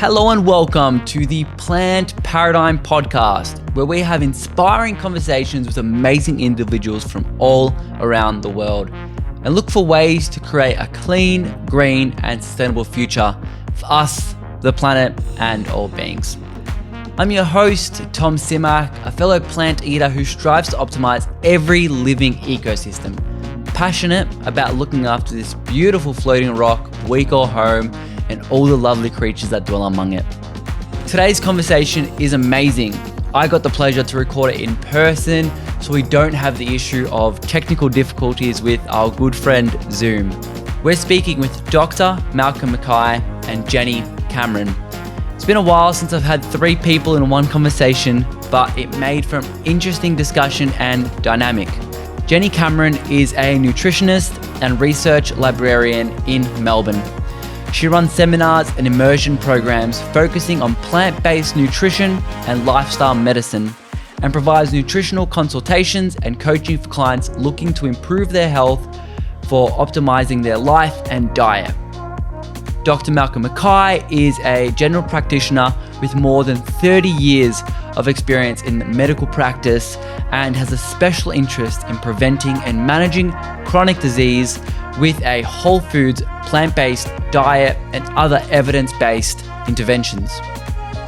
Hello and welcome to the Plant Paradigm Podcast, where we have inspiring conversations with amazing individuals from all around the world and look for ways to create a clean, green and sustainable future for us, the planet and all beings. I'm your host, Tom Simak, a fellow plant eater who strives to optimize every living ecosystem, passionate about looking after this beautiful floating rock we call home and all the lovely creatures that dwell among it. Today's conversation is amazing. I got the pleasure to record it in person, so we don't have the issue of technical difficulties with our good friend Zoom. We're speaking with Dr. Malcolm Mackay and Jenny Cameron. It's been a while since I've had three people in one conversation, but it made for an interesting discussion and dynamic. Jenny Cameron is a nutritionist and research librarian in Melbourne. She runs seminars and immersion programs focusing on plant-based nutrition and lifestyle medicine, and provides nutritional consultations and coaching for clients looking to improve their health for optimizing their life and diet. Dr. Malcolm Mackay is a general practitioner with more than 30 years of experience in medical practice and has a special interest in preventing and managing chronic disease with a whole foods, plant-based diet and other evidence-based interventions.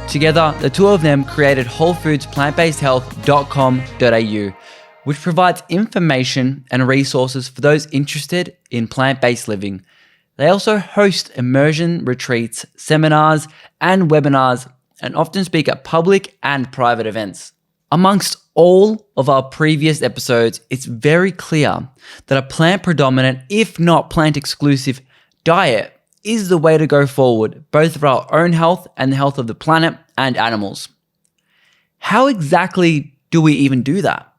Together, the two of them created wholefoodsplantbasedhealth.com.au, which provides information and resources for those interested in plant-based living. They also host immersion retreats, seminars, and webinars, and often speak at public and private events. Amongst all of our previous episodes, it's very clear that a plant-predominant, if not plant-exclusive, diet is the way to go forward, both for our own health and the health of the planet and animals. How exactly do we even do that?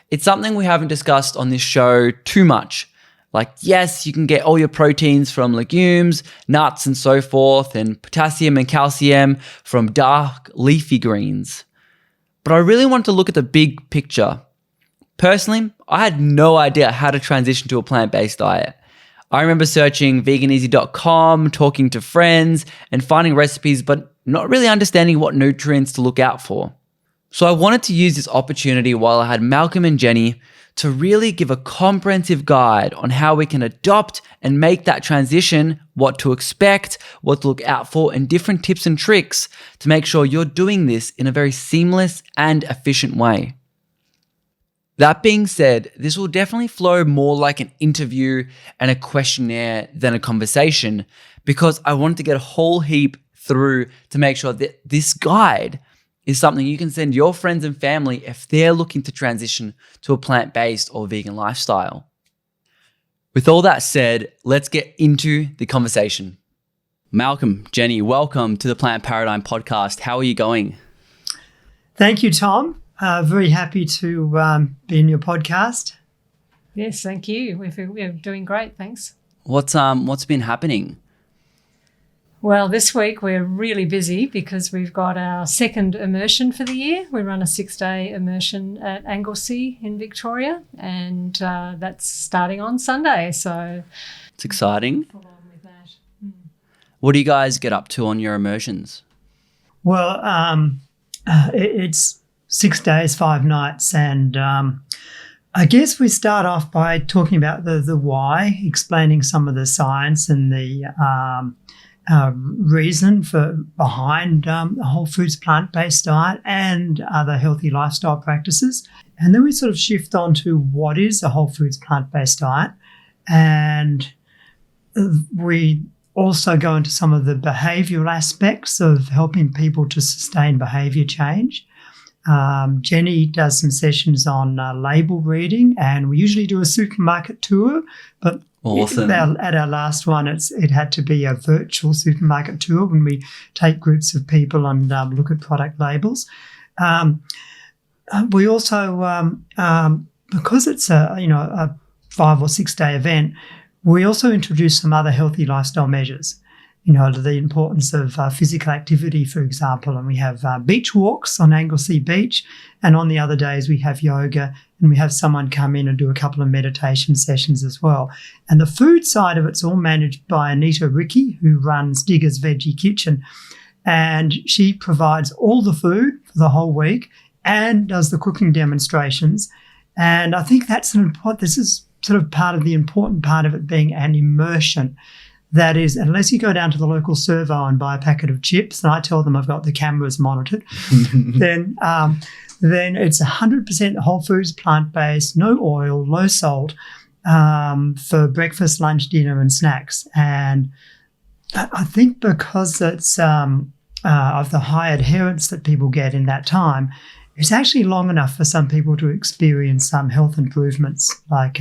It's something we haven't discussed on this show too much. Like, yes, you can get all your proteins from legumes, nuts, and so forth, and potassium and calcium from dark leafy greens. But I really want to look at the big picture. Personally, I had no idea how to transition to a plant-based diet. I remember searching veganeasy.com, talking to friends, and finding recipes, but not really understanding what nutrients to look out for. So I wanted to use this opportunity while I had Malcolm and Jenny to really give a comprehensive guide on how we can adopt and make that transition, what to expect, what to look out for, and different tips and tricks to make sure you're doing this in a very seamless and efficient way. That being said, this will definitely flow more like an interview and a questionnaire than a conversation, because I wanted to get a whole heap through to make sure that this guide is something you can send your friends and family if they're looking to transition to a plant-based or vegan lifestyle. With all that said, let's get into the conversation. Malcolm, Jenny, welcome to the Plant Paradigm Podcast. How are you going? Thank you, Tom. Very happy to be in your podcast. Yes, thank you. We're doing great, thanks. What's been happening? Well, this week we're really busy because we've got our second immersion for the year. We run a 6-day immersion at Anglesey in Victoria, and that's starting on Sunday. So it's exciting. Follow on with that. What do you guys get up to on your immersions? Well, it's 6 days, 5 nights, and I guess we start off by talking about the why, explaining some of the science and the reason behind the whole foods plant-based diet and other healthy lifestyle practices. And then we sort of shift on to what is a whole foods plant-based diet. And we also go into some of the behavioural aspects of helping people to sustain behaviour change. Jenny does some sessions on label reading, and we usually do a supermarket tour, but awesome. At our last one, it had to be a virtual supermarket tour when we take groups of people and look at product labels. We also, because it's a 5 or 6 day event, we also introduce some other healthy lifestyle measures. The importance of physical activity, for example, and we have beach walks on Anglesey Beach, and on the other days we have yoga, and we have someone come in and do a couple of meditation sessions as well. And the food side of it's all managed by Anita Ricky, who runs Digger's Veggie Kitchen. and she provides all the food for the whole week and does the cooking demonstrations. And I think that's this is sort of part of the important part of it being an immersion. That is, unless you go down to the local servo and buy a packet of chips, and I tell them I've got the cameras monitored, then it's 100% whole foods, plant-based, no oil, low salt, for breakfast, lunch, dinner, and snacks. And I think because it's of the high adherence that people get in that time, it's actually long enough for some people to experience some health improvements, like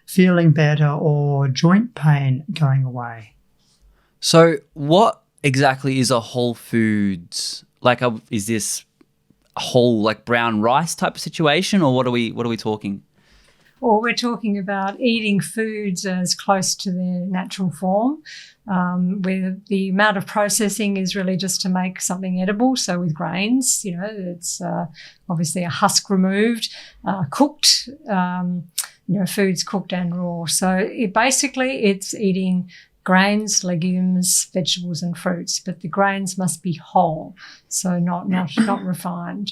feeling better or joint pain going away. So what exactly is a whole foods? Like, is this a whole like brown rice type of situation, or what are we talking? Well, we're talking about eating foods as close to their natural form, where the amount of processing is really just to make something edible. So with grains, it's obviously a husk removed, cooked, foods cooked and raw. So it's eating grains, legumes, vegetables and fruits, but the grains must be whole, so not refined.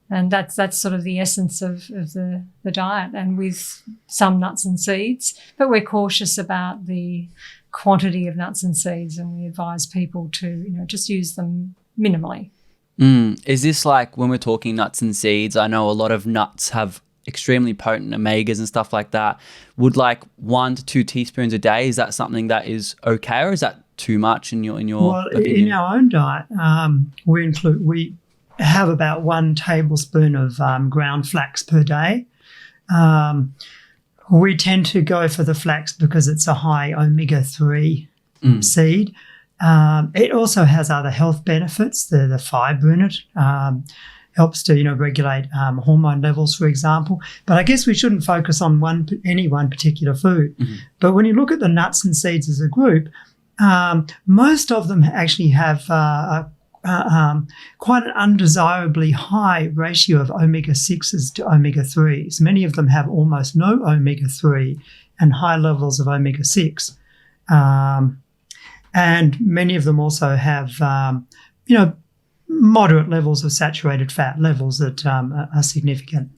And that's sort of the essence of the diet, and with some nuts and seeds. But we're cautious about the quantity of nuts and seeds, and we advise people to just use them minimally. Is this like when we're talking nuts and seeds? I know a lot of nuts have extremely potent omegas and stuff like that. Would like 1 to 2 teaspoons a day, is that something that is okay, or is that too much in your opinion? In our own diet, we have about 1 tablespoon of ground flax per day. We tend to go for the flax because it's a high omega-3 seed. It also has other health benefits. The fibre in it helps to regulate hormone levels, for example. But I guess we shouldn't focus on any one particular food. Mm-hmm. But when you look at the nuts and seeds as a group, most of them actually have quite an undesirably high ratio of omega-6s to omega-3s. Many of them have almost no omega-3 and high levels of omega-6. And many of them also have, moderate levels of saturated fat levels that are significant.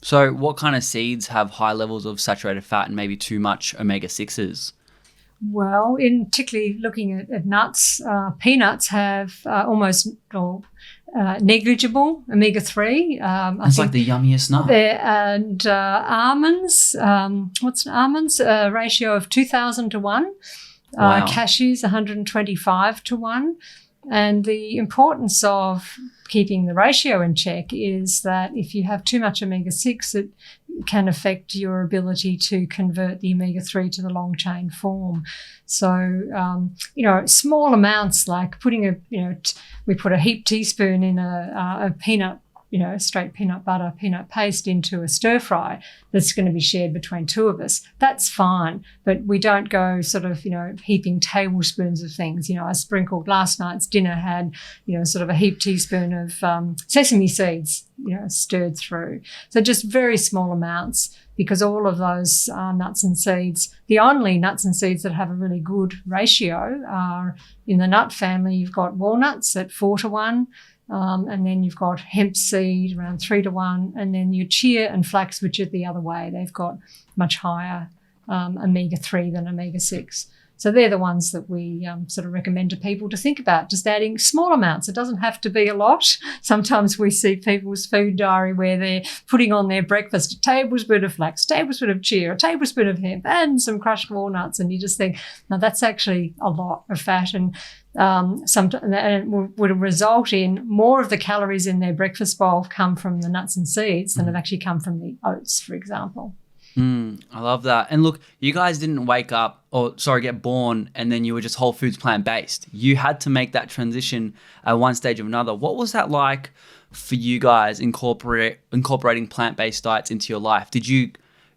So what kind of seeds have high levels of saturated fat and maybe too much omega-6s? Well, in particularly looking at nuts, peanuts have almost negligible omega-3. It's like the yummiest nut. And almonds, what's almonds? A ratio of 2,000 to 1. Wow. Cashews, 125 to 1. And the importance of keeping the ratio in check is that if you have too much omega-6, it can affect your ability to convert the omega-3 to the long chain form. So, small amounts, like putting we put a heaped teaspoon in a peanut, straight peanut butter, peanut paste into a stir fry that's going to be shared between 2 of us. That's fine, but we don't go sort of, heaping tablespoons of things. I sprinkled last night's dinner had, sort of a heaped teaspoon of sesame seeds, stirred through. So just very small amounts, because all of those nuts and seeds, the only nuts and seeds that have a really good ratio are in the nut family. You've got walnuts at 4 to 1. And then you've got hemp seed around 3 to 1, and then your chia and flax, which are the other way. They've got much higher omega-3 than omega-6. So they're the ones that we sort of recommend to people to think about, just adding small amounts. It doesn't have to be a lot. Sometimes we see people's food diary where they're putting on their breakfast a tablespoon of flax, a tablespoon of chia, a tablespoon of hemp, and some crushed walnuts. And you just think, no, that's actually a lot of fat. And sometimes it would result in more of the calories in their breakfast bowl come from the nuts and seeds than have actually come from the oats, for example. I love that. And look, you guys didn't get born and then you were just whole foods plant-based. You had to make that transition at one stage or another. What was that like for you guys incorporating plant-based diets into your life? Did you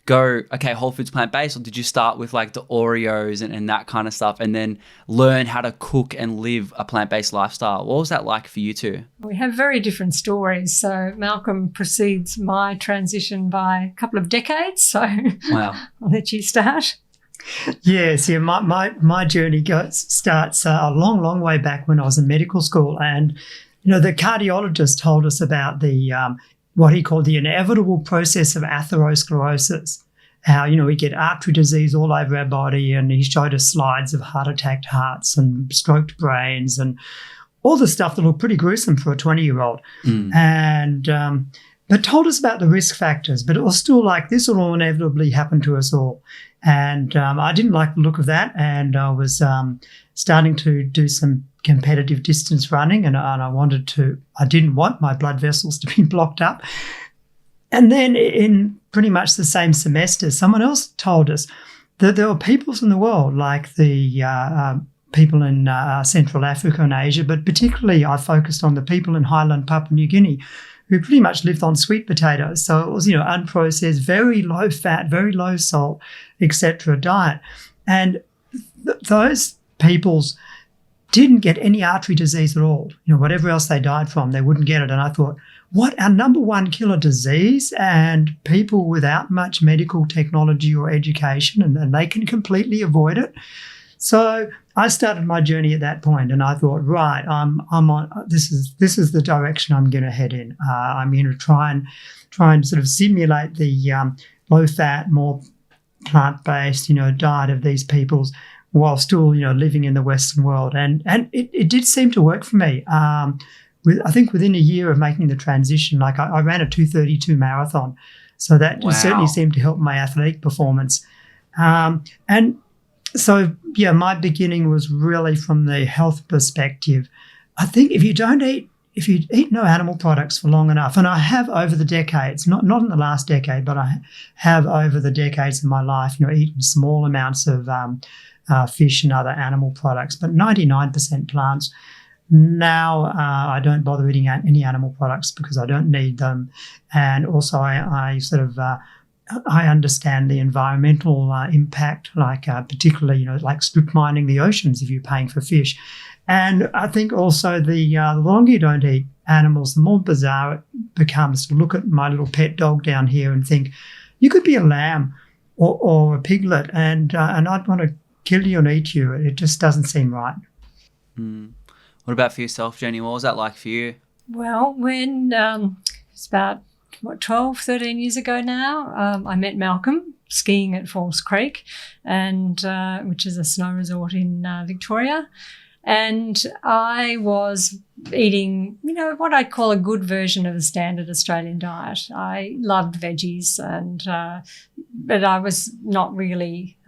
go, okay, whole foods plant-based, or did you start with like the Oreos and that kind of stuff and then learn how to cook and live a plant-based lifestyle? What was that like for you two? We have very different stories. So Malcolm precedes my transition by a couple of decades. So wow. I'll let you start. Yes, yeah. My journey starts a long way back when I was in medical school, and the cardiologist told us about the what he called the inevitable process of atherosclerosis. How we get artery disease all over our body, and he showed us slides of heart attacked hearts and stroked brains and all the stuff that looked pretty gruesome for a 20-year-old, and but told us about the risk factors. But it was still like this will all inevitably happen to us all. And I didn't like the look of that, and I was starting to do some competitive distance running, and I didn't want my blood vessels to be blocked up. And then in pretty much the same semester, someone else told us that there were peoples in the world, like the people in Central Africa and Asia, but particularly I focused on the people in Highland Papua New Guinea, who pretty much lived on sweet potatoes. So it was, unprocessed, very low fat, very low salt, etc. diet. And those peoples didn't get any artery disease at all. Whatever else they died from, they wouldn't get it. And I thought, what, our number one killer disease, and people without much medical technology or education, and they can completely avoid it. So I started my journey at that point, and I thought, right, I'm on. This is the direction I'm going to head in. I'm going to try and sort of simulate the low fat, more plant-based, diet of these peoples, while still, living in the Western world, and it did seem to work for me. I think within a year of making the transition, like I ran a 2:32 marathon, so that certainly seemed to help my athletic performance, and. So, yeah, my beginning was really from the health perspective. I think if you eat no animal products for long enough, and I have over the decades, not in the last decade, but I have over the decades of my life, eaten small amounts of fish and other animal products, but 99% plants. Now I don't bother eating any animal products because I don't need them. And also I sort of... I understand the environmental impact, like particularly, like strip mining the oceans if you're paying for fish. And I think also the longer you don't eat animals, the more bizarre it becomes to look at my little pet dog down here and think, you could be a lamb or a piglet, and I'd want to kill you and eat you. It just doesn't seem right. What about for yourself, Jenny? What was that like for you? Well, when it's about 12, 13 years ago now, I met Malcolm skiing at Falls Creek, and which is a snow resort in Victoria. And I was eating, what I call a good version of the standard Australian diet. I loved veggies, but I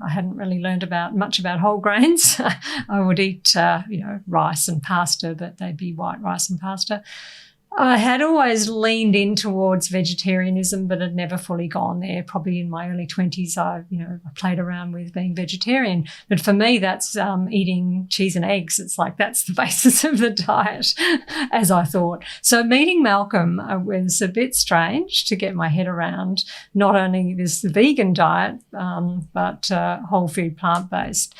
hadn't really learned much about whole grains. I would eat, rice and pasta, but they'd be white rice and pasta. I had always leaned in towards vegetarianism, but had never fully gone there. Probably in my early 20s, I played around with being vegetarian. But for me, that's eating cheese and eggs. It's like that's the basis of the diet, as I thought. So meeting Malcolm was a bit strange to get my head around, not only this vegan diet, but whole food plant-based.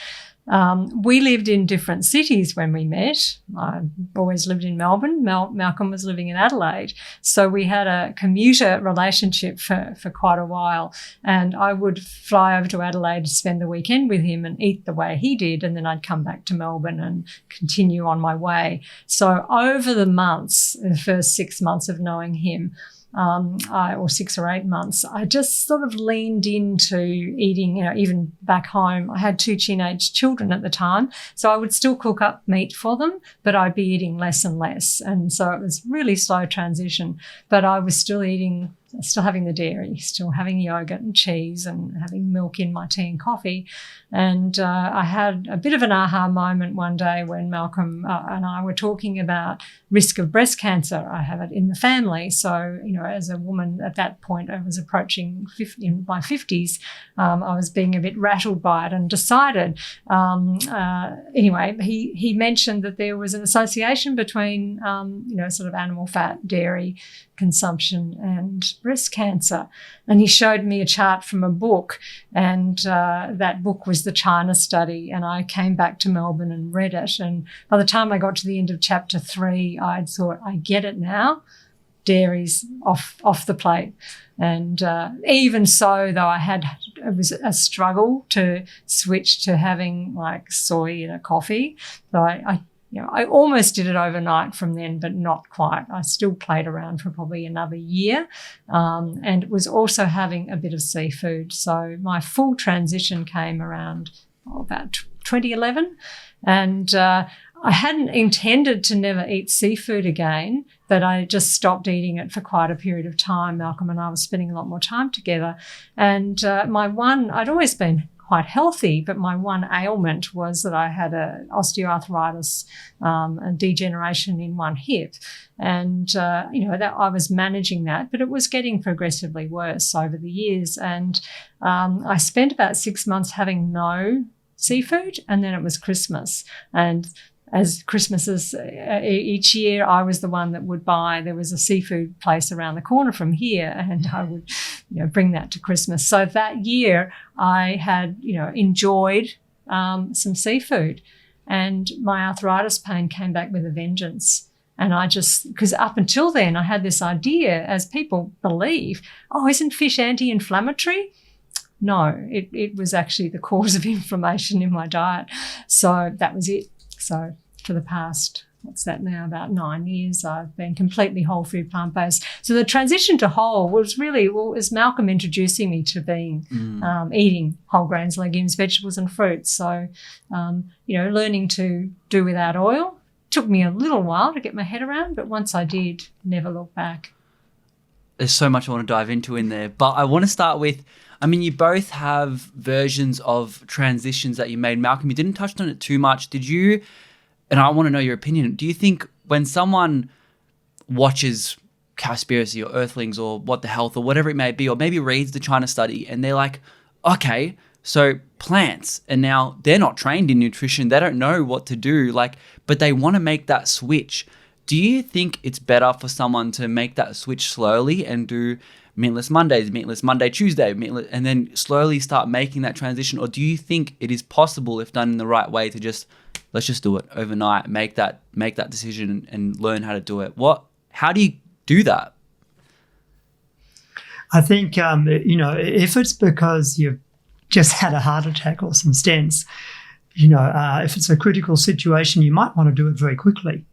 We lived in different cities when we met. I always lived in Melbourne. Malcolm was living in Adelaide. So we had a commuter relationship for quite a while. And I would fly over to Adelaide to spend the weekend with him and eat the way he did. And then I'd come back to Melbourne and continue on my way. So over the first 6 months of knowing him, or 6 or 8 months, I just sort of leaned into eating, even back home. I had 2 teenage children at the time, so I would still cook up meat for them, but I'd be eating less and less. And so it was really slow transition, but I was still having the dairy, still having yogurt and cheese and having milk in my tea and coffee. And I had a bit of an aha moment one day when Malcolm and I were talking about risk of breast cancer. I have it in the family. So, as a woman at that point, I was approaching my 50s. I was being a bit rattled by it and decided, anyway, he mentioned that there was an association between, sort of animal fat, dairy consumption and breast cancer. And he showed me a chart from a book, and that book was the China study. And I came back to Melbourne and read it. And by the time I got to the end of chapter 3, I'd thought, I get it now. dairies off the plate. And even so, though, it was a struggle to switch to having like soy in a coffee. So I almost did it overnight from then, but not quite. I still played around for probably another year, and was also having a bit of seafood. So my full transition came around about 2011, and I hadn't intended to never eat seafood again, but I just stopped eating it for quite a period of time. Malcolm and I were spending a lot more time together, and I'd always been quite healthy, but my one ailment was that I had a osteoarthritis, a degeneration in one hip, and that I was managing that, but it was getting progressively worse over the years. And I spent about 6 months having no seafood, and then it was Christmas, and as Christmases each year, I was the one that would buy. There was a seafood place around the corner from here, and I would, bring that to Christmas. So that year, I had, enjoyed some seafood, and my arthritis pain came back with a vengeance. And because up until then, I had this idea, as people believe, isn't fish anti-inflammatory? No, it was actually the cause of inflammation in my diet. So that was it. So for the past, about 9 years, I've been completely whole food plant-based. So the transition to whole was really, was Malcolm introducing me to being, eating whole grains, legumes, vegetables and fruits. So, learning to do without oil took me a little while to get my head around, but once I did, never look back. There's so much I want to dive into in there, but I want to start with, you both have versions of transitions that you made. Malcolm, you didn't touch on it too much. Did you, and I want to know your opinion, do you think when someone watches Cowspiracy or Earthlings or What the Health or whatever it may be, or maybe reads the China study and they're like, okay, so plants, and now they're not trained in nutrition, they don't know what to do, but they want to make that switch. Do you think it's better for someone to make that switch slowly and do meatless Mondays, meatless Monday, Tuesday, meatless, and then slowly start making that transition? Or do you think it is possible, if done in the right way, to let's just do it overnight, make that decision and learn how to do it? How do you do that? I think, if it's because you've just had a heart attack or some stents, if it's a critical situation, you might want to do it very quickly.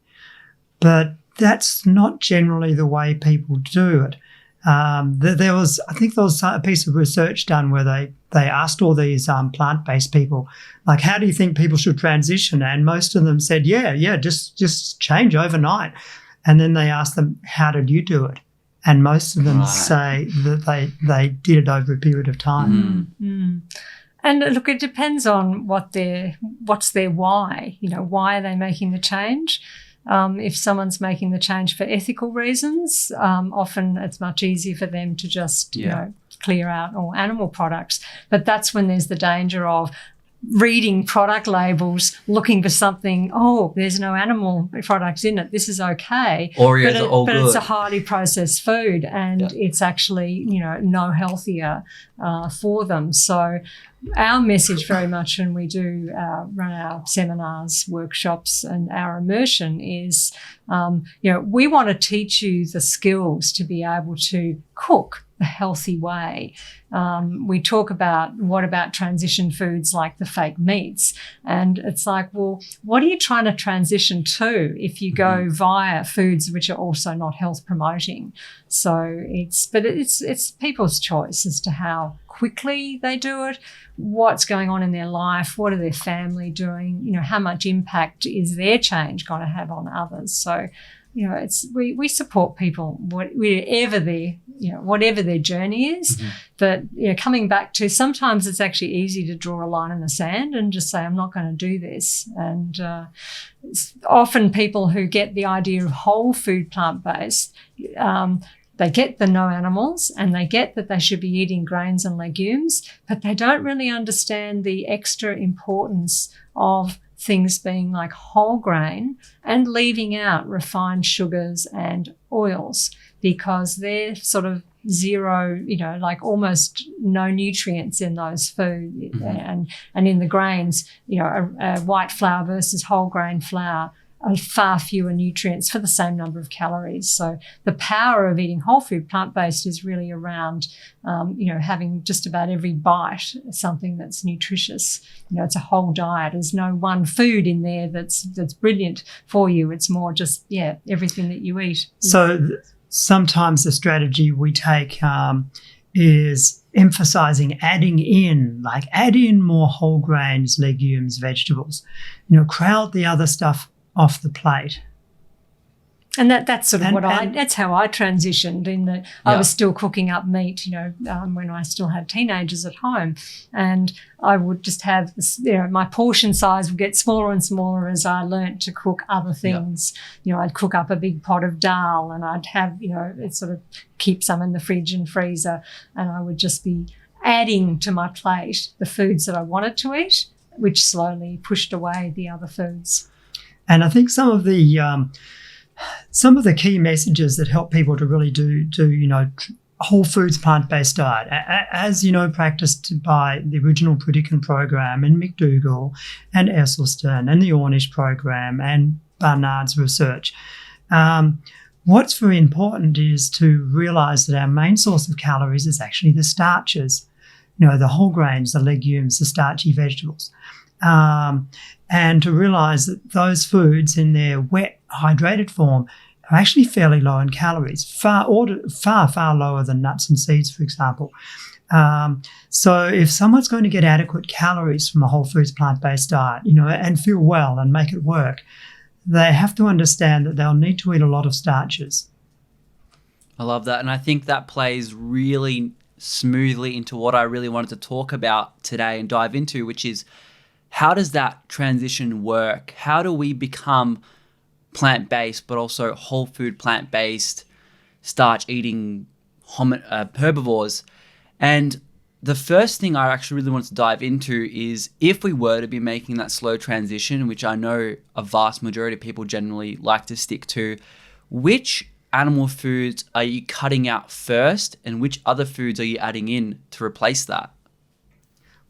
But that's not generally the way people do it. There was a piece of research done where they asked all these plant-based people, how do you think people should transition? And most of them said, just change overnight. And then they asked them, how did you do it? And most of them say that they did it over a period of time. Mm-hmm. And look, it depends on what's their why. Why are they making the change? If someone's making the change for ethical reasons, often it's much easier for them to just, clear out all animal products. But that's when there's the danger of reading product labels, looking for something, there's no animal products in it, this is okay. Oreos are all good. But it's a highly processed food, and it's actually, no healthier for them. So our message very much when we do run our seminars, workshops and our immersion is, we want to teach you the skills to be able to cook a healthy way. We talk about what about transition foods like the fake meats, and it's like, well, what are you trying to transition to if you go via foods which are also not health promoting? So it's people's choice as to how quickly they do it, what's going on in their life, what are their family doing, how much impact is their change going to have on others. So we support people whatever their journey is. But coming back to, sometimes it's actually easy to draw a line in the sand and just say, I'm not going to do this. And it's often people who get the idea of whole food plant-based, they get the no animals and they get that they should be eating grains and legumes, but they don't really understand the extra importance of things being like whole grain and leaving out refined sugars and oils, because they're sort of zero, almost no nutrients in those food. And in the grains, a white flour versus whole grain flour, far fewer nutrients for the same number of calories. So the power of eating whole food plant-based is really around, having just about every bite something that's nutritious. It's a whole diet. There's no one food in there that's brilliant for you. It's more just, everything that you eat. So sometimes the strategy we take is emphasizing add in more whole grains, legumes, vegetables. Crowd the other stuff off the plate. And that's sort of that's how I transitioned, in that I was still cooking up meat, when I still had teenagers at home, and I would just have my portion size would get smaller and smaller as I learnt to cook other things. I'd cook up a big pot of dal, and I'd have, it sort of keep some in the fridge and freezer, and I would just be adding to my plate the foods that I wanted to eat, which slowly pushed away the other foods. And I think some of the key messages that help people to really do whole foods plant-based diet, as practiced by the original Pritikin program and McDougall and Esselstyn and the Ornish program and Barnard's research. What's very important is to realise that our main source of calories is actually the starches, the whole grains, the legumes, the starchy vegetables. And to realise that those foods in their wet, hydrated form are actually fairly low in calories, far lower than nuts and seeds, for example. So if someone's going to get adequate calories from a whole foods plant-based diet, and feel well and make it work, they have to understand that they'll need to eat a lot of starches. I love that. And I think that plays really smoothly into what I really wanted to talk about today and dive into, which is, how does that transition work? How do we become plant-based, but also whole food plant-based, starch-eating herbivores? And the first thing I actually really want to dive into is, if we were to be making that slow transition, which I know a vast majority of people generally like to stick to, which animal foods are you cutting out first, and which other foods are you adding in to replace that?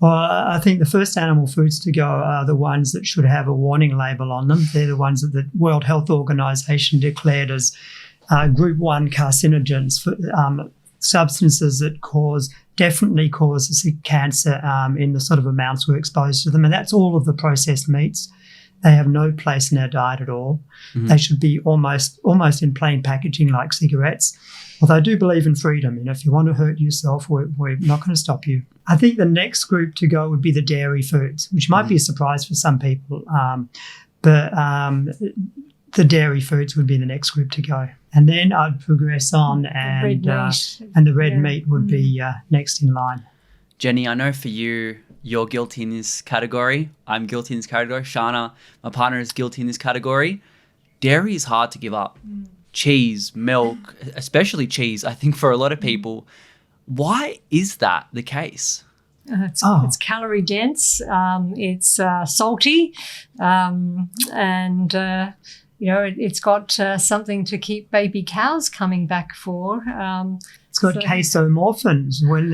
Well, I think the first animal foods to go are the ones that should have a warning label on them. They're the ones that the World Health Organization declared as Group 1 carcinogens, substances that definitely cause cancer in the sort of amounts we're exposed to them. And that's all of the processed meats. They have no place in our diet at all. Mm-hmm. They should be almost in plain packaging like cigarettes. Although I do believe in freedom. If you want to hurt yourself, we're not going to stop you. I think the next group to go would be the dairy foods, which might be a surprise for some people. But the dairy foods would be the next group to go. And then I'd progress on, and the red meat would be next in line. Jenny, I know for you, you're guilty in this category. I'm guilty in this category. Shana, my partner, is guilty in this category. Dairy is hard to give up. Cheese, milk, especially cheese, I think for a lot of people. Why is that the case? It's calorie dense. It's salty, and it's got something to keep baby cows coming back for. It's got casomorphins. When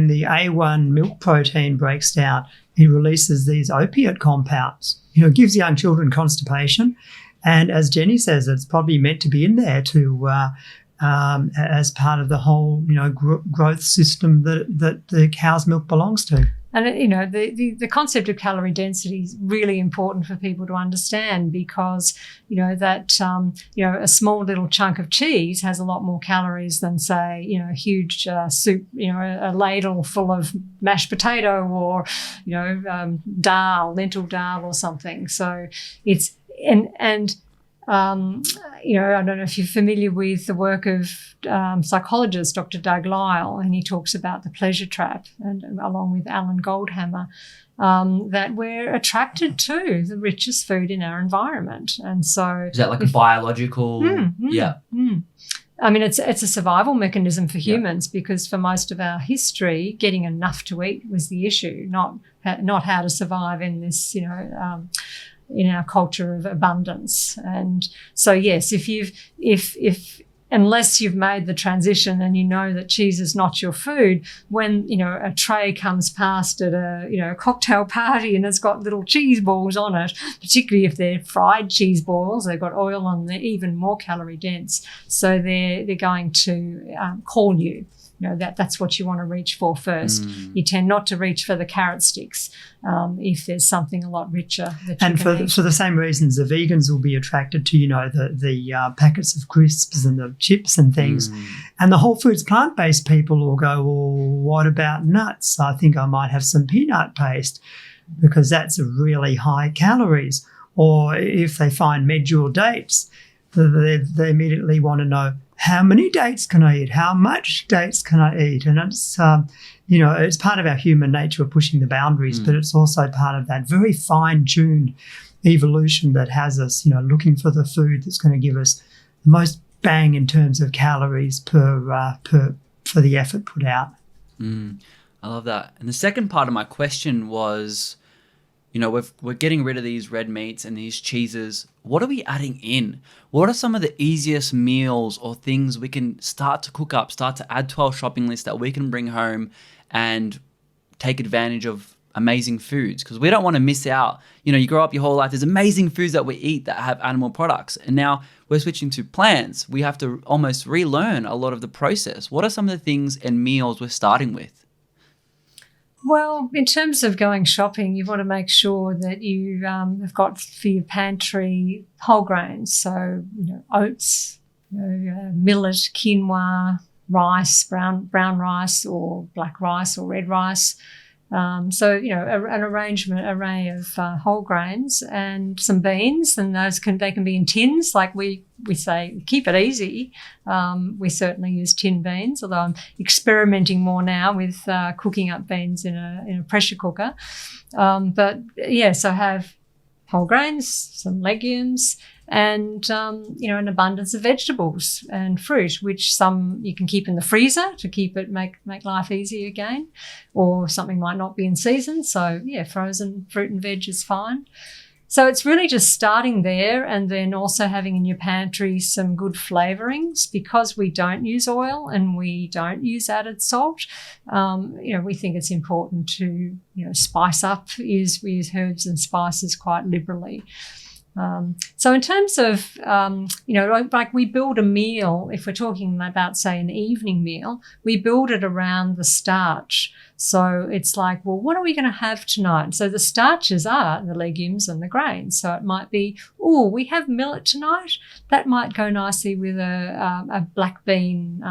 the A1 milk protein breaks down, it releases these opiate compounds. It gives young children constipation, and as Jenny says, it's probably meant to be in there to as part of the whole growth system that the cow's milk belongs to. And the concept of calorie density is really important for people to understand, because a small little chunk of cheese has a lot more calories than, say, a huge soup, a ladle full of mashed potato or lentil dal or something. So it's I don't know if you're familiar with the work of psychologist Dr. Doug Lisle, and he talks about the pleasure trap, and along with Alan Goldhammer, that we're attracted to the richest food in our environment. And so, is that like a biological? Yeah. I mean, it's a survival mechanism for humans, because for most of our history, getting enough to eat was the issue, not how to survive in this, in our culture of abundance. And so, yes, if unless you've made the transition and you know that cheese is not your food, when, a tray comes past at a cocktail party and it's got little cheese balls on it, particularly if they're fried cheese balls, they've got oil on, they're even more calorie dense. So they're going to call you. That's what you want to reach for first. You tend not to reach for the carrot sticks if there's something a lot richer that you can eat. For the same reasons, the vegans will be attracted to, the packets of crisps and the chips and things. And the whole foods plant-based people will go, well, what about nuts? I think I might have some peanut paste because that's really high calories. Or if they find medjool dates, they immediately want to know, how many dates can I eat? How much dates can I eat? And it's, it's part of our human nature of pushing the boundaries, but it's also part of that very fine-tuned evolution that has us, looking for the food that's going to give us the most bang in terms of calories for the effort put out. I love that. And the second part of my question was, we're getting rid of these red meats and these cheeses. What are we adding in? What are some of the easiest meals or things we can start to cook up, start to add to our shopping list that we can bring home and take advantage of amazing foods? Because we don't want to miss out. You grow up your whole life, there's amazing foods that we eat that have animal products. And now we're switching to plants. We have to almost relearn a lot of the process. What are some of the things and meals we're starting with? Well, in terms of going shopping, you want to make sure that you have got for your pantry whole grains. So, oats, millet, quinoa, rice, brown rice or black rice or red rice. An array of whole grains and some beans, and they can be in tins. Like we say, keep it easy. We certainly use tin beans, although I'm experimenting more now with cooking up beans in a pressure cooker. So have whole grains, some legumes, and an abundance of vegetables and fruit, which some you can keep in the freezer to make life easy again, or something might not be in season. So frozen fruit and veg is fine. So it's really just starting there, and then also having in your pantry some good flavourings, because we don't use oil and we don't use added salt. We think it's important to spice up. We use herbs and spices quite liberally. So in terms of, like we build a meal, if we're talking about, say, an evening meal, we build it around the starch. So it's like, well, what are we going to have tonight? So the starches are the legumes and the grains. So it might be, we have millet tonight. That might go nicely with a black bean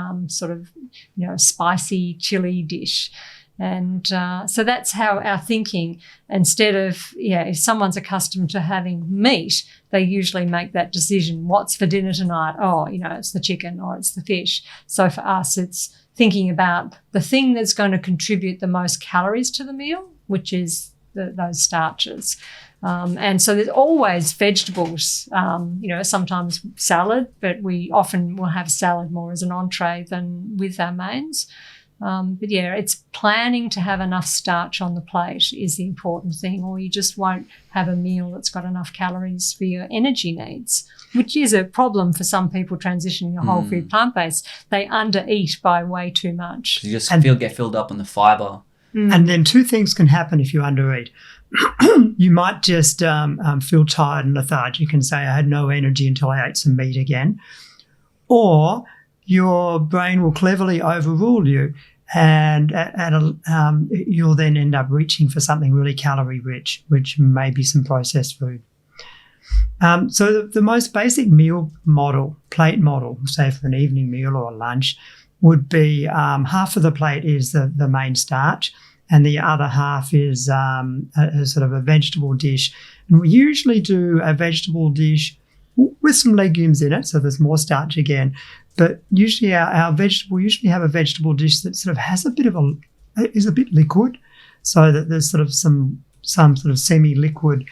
spicy chili dish. And so that's how our thinking, instead of, if someone's accustomed to having meat, they usually make that decision, what's for dinner tonight? It's the chicken or it's the fish. So for us, it's thinking about the thing that's going to contribute the most calories to the meal, which is those starches. And so there's always vegetables, sometimes salad, but we often will have salad more as an entree than with our mains. It's planning to have enough starch on the plate is the important thing, or you just won't have a meal that's got enough calories for your energy needs, which is a problem for some people transitioning to whole food plant-based. They undereat by way too much. You just get filled up on the fibre. And then two things can happen if you undereat. You might just feel tired and lethargic and say, I had no energy until I ate some meat again. Or your brain will cleverly overrule you, and you'll then end up reaching for something really calorie rich, which may be some processed food. So the most basic meal model, plate model, say for an evening meal or a lunch, would be half of the plate is the main starch, and the other half is a sort of a vegetable dish. And we usually do a vegetable dish with some legumes in it, so there's more starch again. But usually our vegetable have a vegetable dish that sort of has is a bit liquid, so that there's sort of some sort of semi-liquid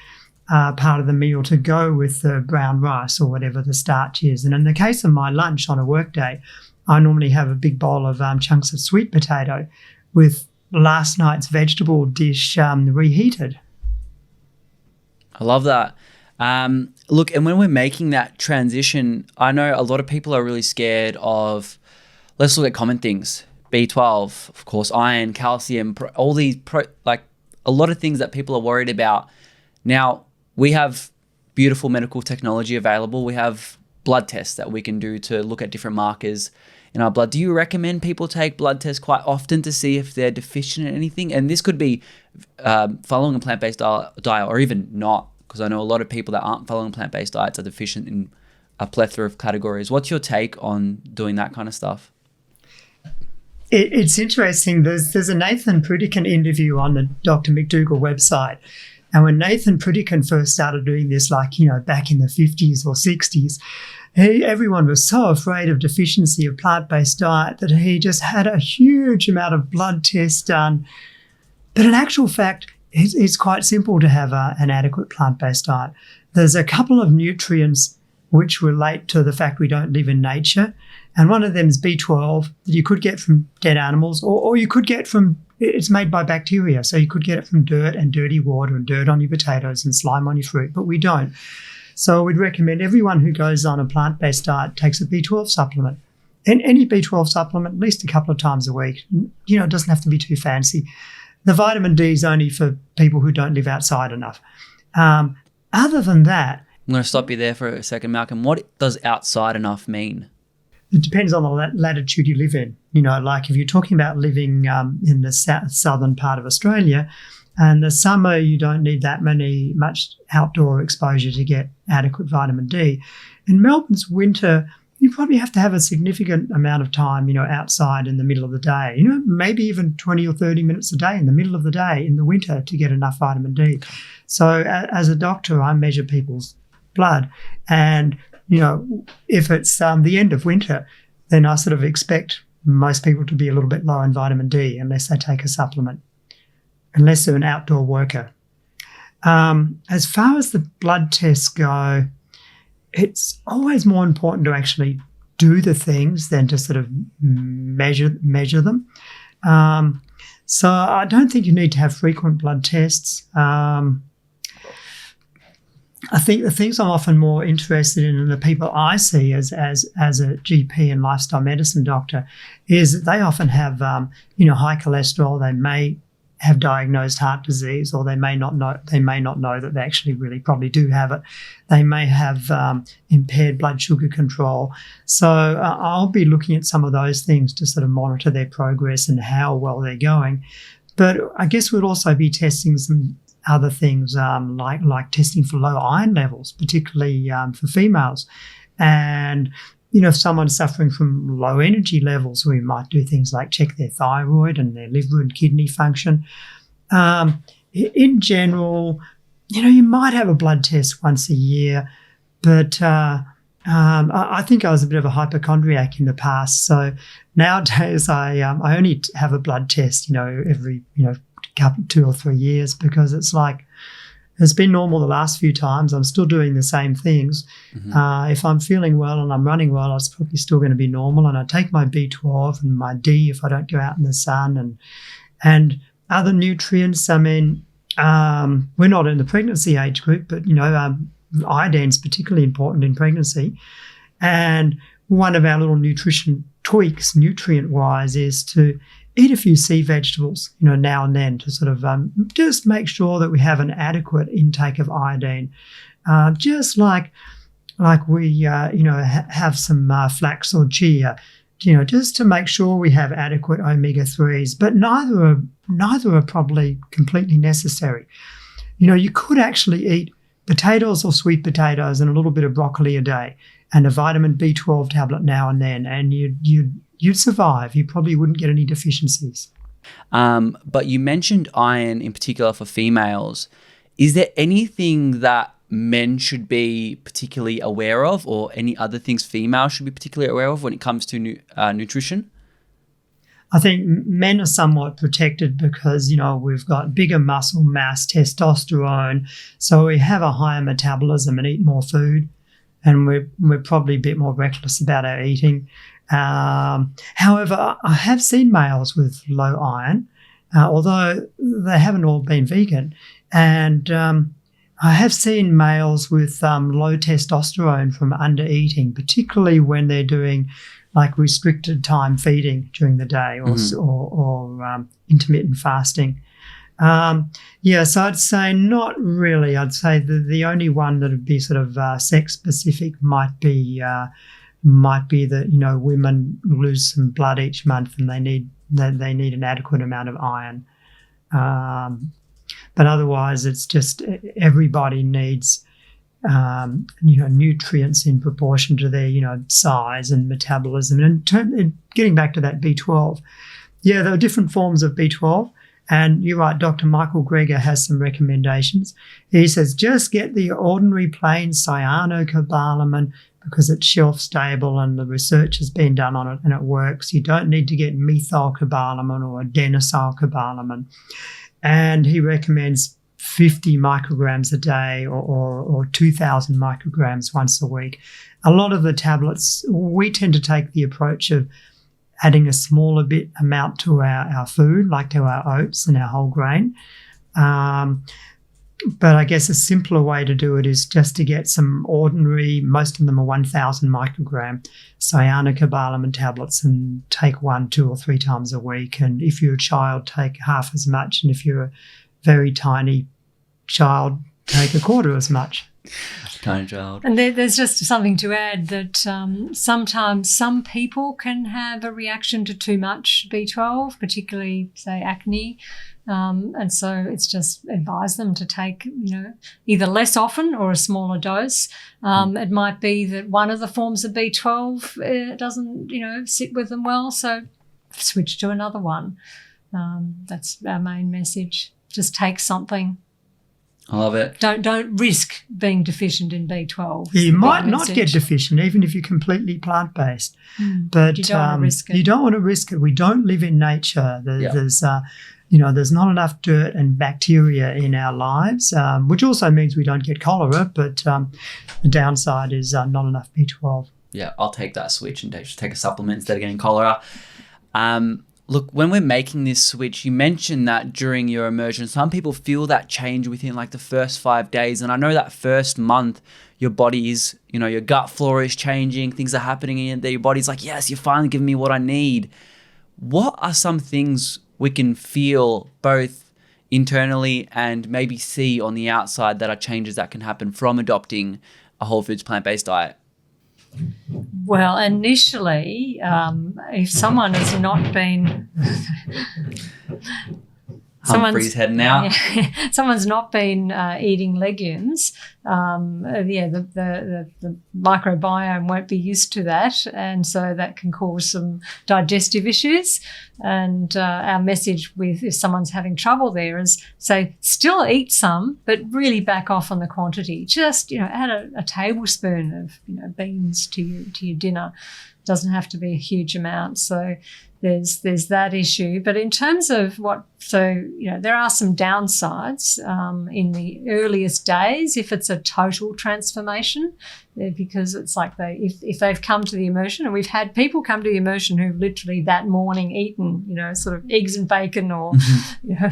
part of the meal to go with the brown rice or whatever the starch is. And in the case of my lunch on a work day, I normally have a big bowl of chunks of sweet potato with last night's vegetable dish reheated. I love that. Look, and when we're making that transition, I know a lot of people are really scared of, let's look at common things. B12, of course, iron, calcium, all these, like a lot of things that people are worried about. Now, we have beautiful medical technology available. We have blood tests that we can do to look at different markers in our blood. Do you recommend people take blood tests quite often to see if they're deficient in anything? And this could be following a plant-based diet or even not, because I know a lot of people that aren't following plant-based diets are deficient in a plethora of categories. What's your take on doing that kind of stuff? It's interesting. There's a Nathan Pritikin interview on the Dr. McDougall website. And when Nathan Pritikin first started doing this, like, back in the 50s or 60s, everyone was so afraid of deficiency of plant-based diet that he just had a huge amount of blood tests done. But in actual fact, it's quite simple to have an adequate plant-based diet. There's a couple of nutrients which relate to the fact we don't live in nature. And one of them is B12 that you could get from dead animals, or you could get from, it's made by bacteria. So you could get it from dirt and dirty water and dirt on your potatoes and slime on your fruit, but we don't. So we'd recommend everyone who goes on a plant-based diet takes a B12 supplement. And any B12 supplement, at least a couple of times a week. It doesn't have to be too fancy. The vitamin D is only for people who don't live outside enough. Other than that... I'm going to stop you there for a second, Malcolm. What does outside enough mean? It depends on the latitude you live in. Like if you're talking about living in the southern part of Australia, and the summer you don't need much outdoor exposure to get adequate vitamin D. In Melbourne's winter, you probably have to have a significant amount of time, outside in the middle of the day. Maybe even 20 or 30 minutes a day in the middle of the day in the winter to get enough vitamin D. So as a doctor, I measure people's blood, and if it's the end of winter, then I sort of expect most people to be a little bit low in vitamin D unless they take a supplement, unless they're an outdoor worker. As far as the blood tests go, it's always more important to actually do the things than to sort of measure them. So I don't think you need to have frequent blood tests. I think the things I'm often more interested in, and the people I see as a GP and lifestyle medicine doctor, is that they often have high cholesterol. They may have diagnosed heart disease, or they may not know that they actually really probably do have it. They may have impaired blood sugar control. So I'll be looking at some of those things to sort of monitor their progress and how well they're going. But I guess we'll also be testing some other things like testing for low iron levels, particularly for females. And, if someone's suffering from low energy levels, we might do things like check their thyroid and their liver and kidney function. In general, you might have a blood test once a year, but I think I was a bit of a hypochondriac in the past. So nowadays I only have a blood test, every, couple 2 or 3 years, because it's like it's been normal the last few times. I'm still doing the same things. Mm-hmm. If I'm feeling well and I'm running well, it's probably still going to be normal. And I take my B12 and my D if I don't go out in the sun, and other nutrients. I mean, we're not in the pregnancy age group, but iodine's particularly important in pregnancy. And one of our little nutrition tweaks, nutrient-wise, is to eat a few sea vegetables, now and then, to sort of just make sure that we have an adequate intake of iodine. Just like we, have some flax or chia, just to make sure we have adequate omega-3s. But neither are probably completely necessary. You could actually eat potatoes or sweet potatoes and a little bit of broccoli a day and a vitamin B12 tablet now and then, and you'd survive. You probably wouldn't get any deficiencies. But you mentioned iron in particular for females. Is there anything that men should be particularly aware of, or any other things females should be particularly aware of when it comes to nutrition? I think men are somewhat protected because, we've got bigger muscle mass, testosterone, so we have a higher metabolism and eat more food, and we're probably a bit more reckless about our eating. However, I have seen males with low iron, although they haven't all been vegan, and I have seen males with low testosterone from under eating, particularly when they're doing like restricted time feeding during the day or intermittent fasting. So I'd say not really. I'd say the only one that would be sort of sex specific might be that, you know, women lose some blood each month and they need an adequate amount of iron. But otherwise, it's just everybody needs, nutrients in proportion to their, size and metabolism. And getting back to that B12, there are different forms of B12. And you're right, Dr. Michael Greger has some recommendations. He says just get the ordinary plain cyanocobalamin because it's shelf stable and the research has been done on it and it works. You don't need to get methylcobalamin or adenosylcobalamin. And he recommends 50 micrograms a day or 2,000 micrograms once a week. A lot of the tablets, we tend to take the approach of adding a smaller amount to our food, like to our oats and our whole grain. But I guess a simpler way to do it is just to get some ordinary, most of them are 1,000 microgram cyanocobalamin tablets and take 1, 2 or 3 times a week. And if you're a child, take half as much. And if you're a very tiny child, take a quarter as much. Tiny child. And there's just something to add that sometimes some people can have a reaction to too much B12, particularly, say, acne. And so it's just advise them to take, either less often or a smaller dose. It might be that one of the forms of B12 doesn't, sit with them well, so switch to another one. That's our main message. Just take something. I love it. Don't risk being deficient in B12. You might not get deficient even if you're completely plant-based. But you don't want to risk it. You don't want to risk it. We don't live in nature. There's not enough dirt and bacteria in our lives, which also means we don't get cholera, but the downside is not enough B12. Yeah, I'll take that switch and just take a supplement instead of getting cholera. Look, when we're making this switch, you mentioned that during your immersion, some people feel that change within like the first 5 days. And I know that first month, your body is, your gut flora is changing, things are happening in there. Your body's like, yes, you're finally giving me what I need. What are some things we can feel both internally and maybe see on the outside that are changes that can happen from adopting a whole foods plant-based diet? Well, initially, if someone has not been... Humphrey's heading out. Yeah, someone's not been eating legumes, the microbiome won't be used to that, and so that can cause some digestive issues. And our message if someone's having trouble there is say still eat some, but really back off on the quantity. Just add a tablespoon of beans to your dinner. Doesn't have to be a huge amount. So there's that issue. But in terms of there are some downsides in the earliest days if it's a total transformation, because it's like if they've come to the immersion, and we've had people come to the immersion who've literally that morning eaten, sort of eggs and bacon or,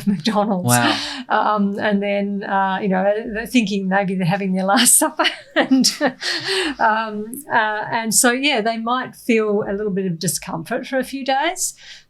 McDonald's. Wow. And then, they're thinking maybe they're having their last supper. And so, they might feel a little bit of discomfort for a few days.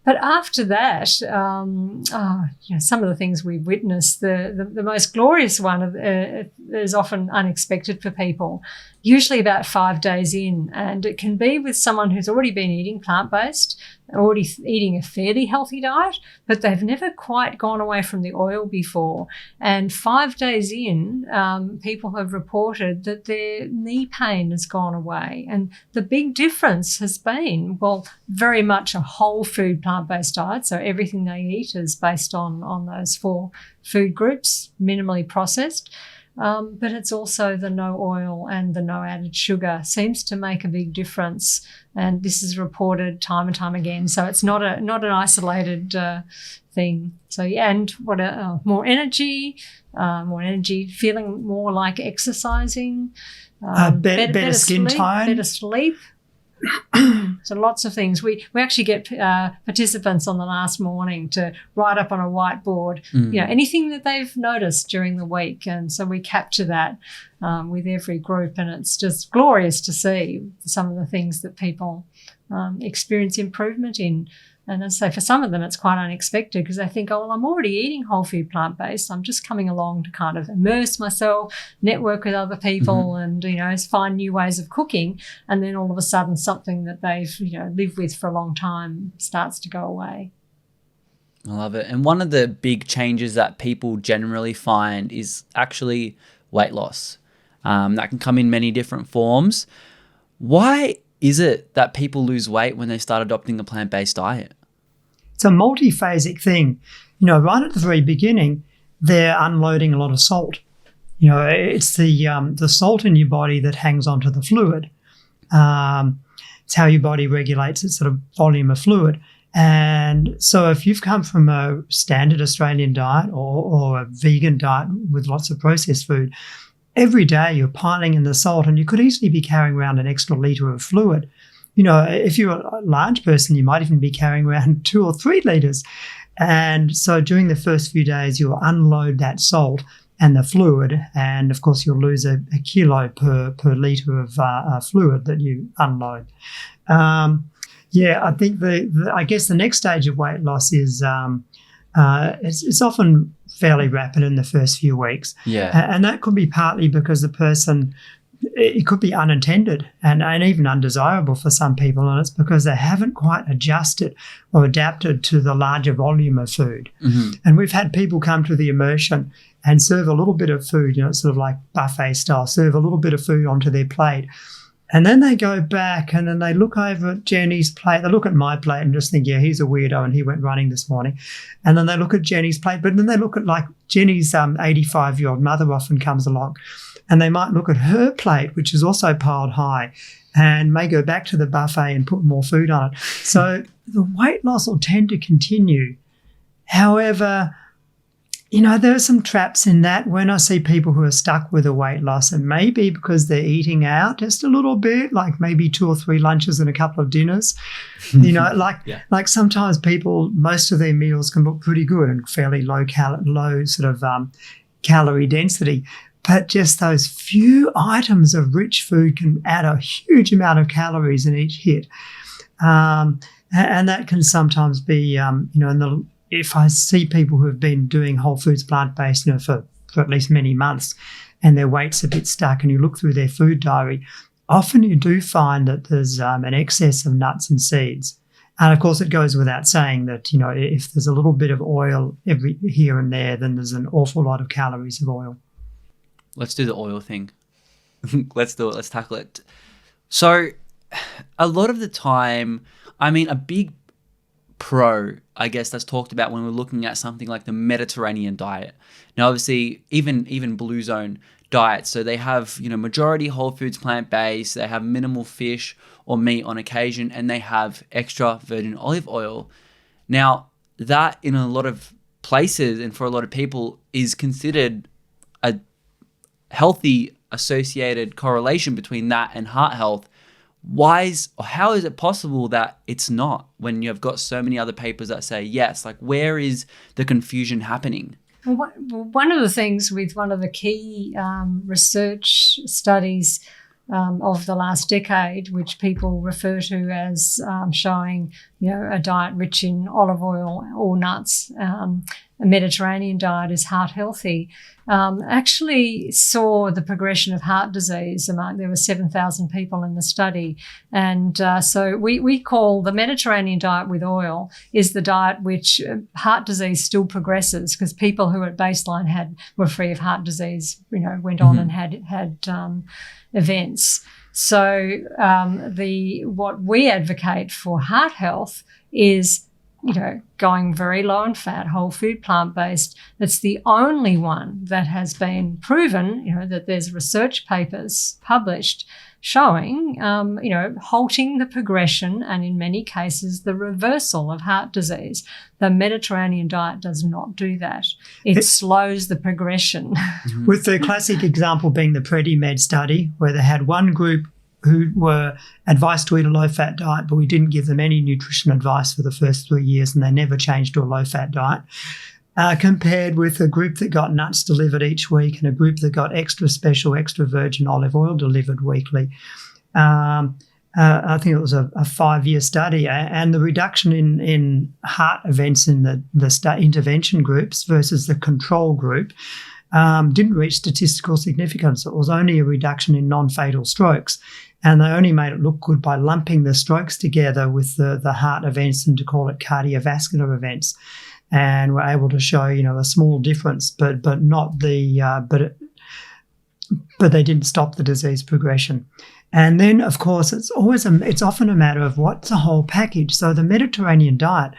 But after that, some of the things we've witnessed, the most glorious one is often unexpected for people, usually about 5 days in. And it can be with someone who's already been eating plant-based, already eating a fairly healthy diet, but they've never quite gone away from the oil before. And 5 days in, people have reported that their knee pain has gone away. And the big difference has been, very much a whole food plant-based diet. So everything they eat is based on those 4 food groups, minimally processed. But it's also the no oil and the no added sugar seems to make a big difference. And this is reported time and time again. So it's not an isolated thing. So, and more energy, feeling more like exercising, better skin tone. better sleep. So lots of things. We actually get participants on the last morning to write up on a whiteboard, anything that they've noticed during the week. And so we capture that with every group, and it's just glorious to see some of the things that people experience improvement in. And as I say, for some of them, it's quite unexpected because they think, oh, well, I'm already eating whole food plant-based. I'm just coming along to kind of immerse myself, network with other people and, find new ways of cooking. And then all of a sudden something that they've, lived with for a long time starts to go away. I love it. And one of the big changes that people generally find is actually weight loss. That can come in many different forms. Why is it that people lose weight when they start adopting a plant-based diet? It's a multiphasic thing. Right at the very beginning, they're unloading a lot of salt. It's the salt in your body that hangs onto the fluid. It's how your body regulates its sort of volume of fluid. And so if you've come from a standard Australian diet or a vegan diet with lots of processed food, every day you're piling in the salt, and you could easily be carrying around an extra litre of fluid. If you're a large person, you might even be carrying around 2 or 3 litres. And so during the first few days, you'll unload that salt and the fluid. And of course, you'll lose a kilo per litre of fluid that you unload. I think I guess the next stage of weight loss is it's often fairly rapid in the first few weeks. Yeah. And that could be partly because the person, it could be unintended and even undesirable for some people, and it's because they haven't quite adjusted or adapted to the larger volume of food. And we've had people come to the immersion and serve a little bit of food, sort of like buffet style, serve a little bit of food onto their plate. And then they go back and then they look over at Jenny's plate. They look at my plate and just think, yeah, he's a weirdo and he went running this morning. And then they look at Jenny's plate, but then they look at like Jenny's 85-year-old mother often comes along, and they might look at her plate, which is also piled high, and may go back to the buffet and put more food on it. So the weight loss will tend to continue. However, there are some traps in that. When I see people who are stuck with a weight loss, and maybe because they're eating out just a little bit, like maybe 2 or 3 lunches and a couple of dinners, like sometimes people, most of their meals can look pretty good and fairly low sort of calorie density. But just those few items of rich food can add a huge amount of calories in each hit. And that can sometimes be, if I see people who have been doing whole foods plant-based, for at least many months, and their weight's a bit stuck, and you look through their food diary, often you do find that there's an excess of nuts and seeds. And of course, it goes without saying that, if there's a little bit of oil here and there, then there's an awful lot of calories of oil. Let's do the oil thing. Let's do it. Let's tackle it. So a lot of the time, a big pro, I guess, that's talked about when we're looking at something like the Mediterranean diet. Now, obviously, even Blue Zone diets, so they have, majority whole foods plant-based, they have minimal fish or meat on occasion, and they have extra virgin olive oil. Now, that in a lot of places and for a lot of people is considered a healthy associated correlation between that and heart health. How is it possible that it's not when you've got so many other papers that say yes? Like, where is the confusion happening? Well, one of the things with one of the key research studies of the last decade, which people refer to as showing, a diet rich in olive oil or nuts, a Mediterranean diet is heart healthy, actually saw the progression of heart disease. There were 7,000 people in the study. And so we call the Mediterranean diet with oil is the diet which heart disease still progresses, because people who at baseline were free of heart disease, went on and had events. So what we advocate for heart health is, going very low in fat, whole food, plant-based. That's the only one that has been proven, that there's research papers published showing, halting the progression and in many cases the reversal of heart disease. The Mediterranean diet does not do that. It slows the progression. With the classic example being the PrediMed study, where they had one group who were advised to eat a low-fat diet, but we didn't give them any nutrition advice for the first 3 years, and they never changed to a low-fat diet, compared with a group that got nuts delivered each week and a group that got extra special, extra virgin olive oil delivered weekly. I think it was a 5-year study, and the reduction in heart events in the intervention groups versus the control group didn't reach statistical significance. It was only a reduction in non-fatal strokes, and they only made it look good by lumping the strokes together with the heart events and to call it cardiovascular events, and were able to show a small difference, but not the but they didn't stop the disease progression. And then, of course, it's often a matter of what's the whole package. So the Mediterranean diet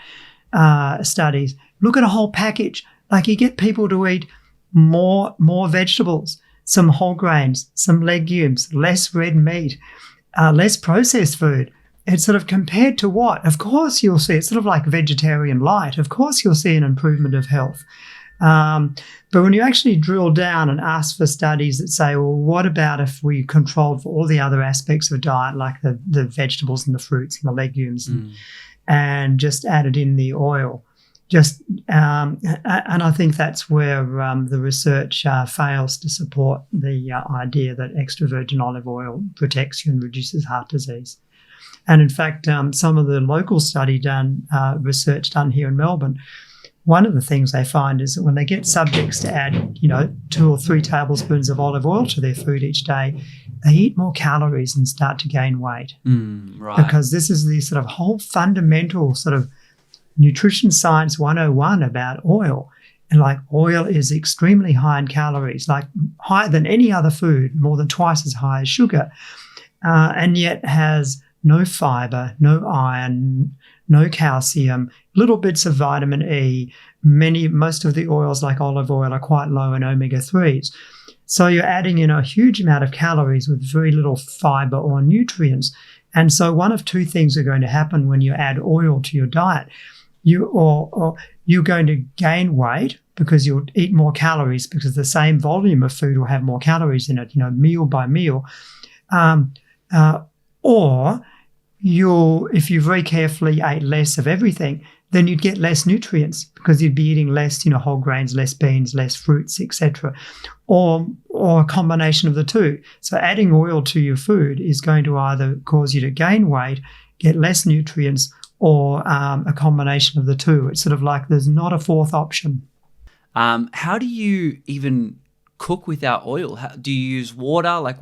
studies look at a whole package. Like, you get people to eat more vegetables, some whole grains, some legumes, less red meat, less processed food. It's sort of compared to what? Of course, you'll see it's sort of like vegetarian light. Of course, you'll see an improvement of health. But when you actually drill down and ask for studies that say, well, what about if we controlled for all the other aspects of diet, like the vegetables and the fruits and the legumes, and just added in the oil? And I think that's where the research fails to support the idea that extra virgin olive oil protects you and reduces heart disease. And in fact, some of the local research done here in Melbourne, one of the things they find is that when they get subjects to add, 2 or 3 tablespoons of olive oil to their food each day, they eat more calories and start to gain weight. Right. Because this is the sort of whole fundamental sort of nutrition science 101 about oil. And like, oil is extremely high in calories, like higher than any other food, more than twice as high as sugar, and yet has no fiber, no iron, no calcium, little bits of vitamin E. Most of the oils, like olive oil, are quite low in omega-3s. So you're adding in a huge amount of calories with very little fiber or nutrients. And so one of 2 things are going to happen when you add oil to your diet. You're going to gain weight because you'll eat more calories, because the same volume of food will have more calories in it, meal by meal. Or if you very carefully ate less of everything, then you'd get less nutrients because you'd be eating less, whole grains, less beans, less fruits, etc. Or a combination of the 2. So adding oil to your food is going to either cause you to gain weight, get less nutrients, or a combination of the 2. It's sort of like there's not a fourth option. How do you even cook without oil? Do you use water? Like,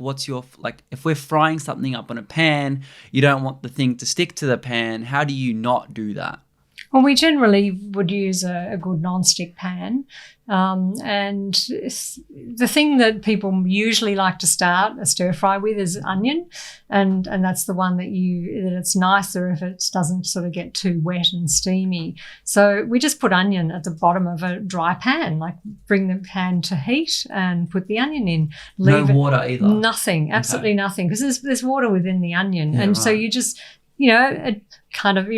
if we're frying something up on a pan, you don't want the thing to stick to the pan. How do you not do that? Well, we generally would use a good non-stick pan. And the thing that people usually like to start a stir fry with is onion, and that's the one that it's nicer if it doesn't sort of get too wet and steamy. So we just put onion at the bottom of a dry pan, like bring the pan to heat and put the onion in. No water either? Nothing, absolutely nothing, because there's water within the onion. Yeah, and right. So you just, you don't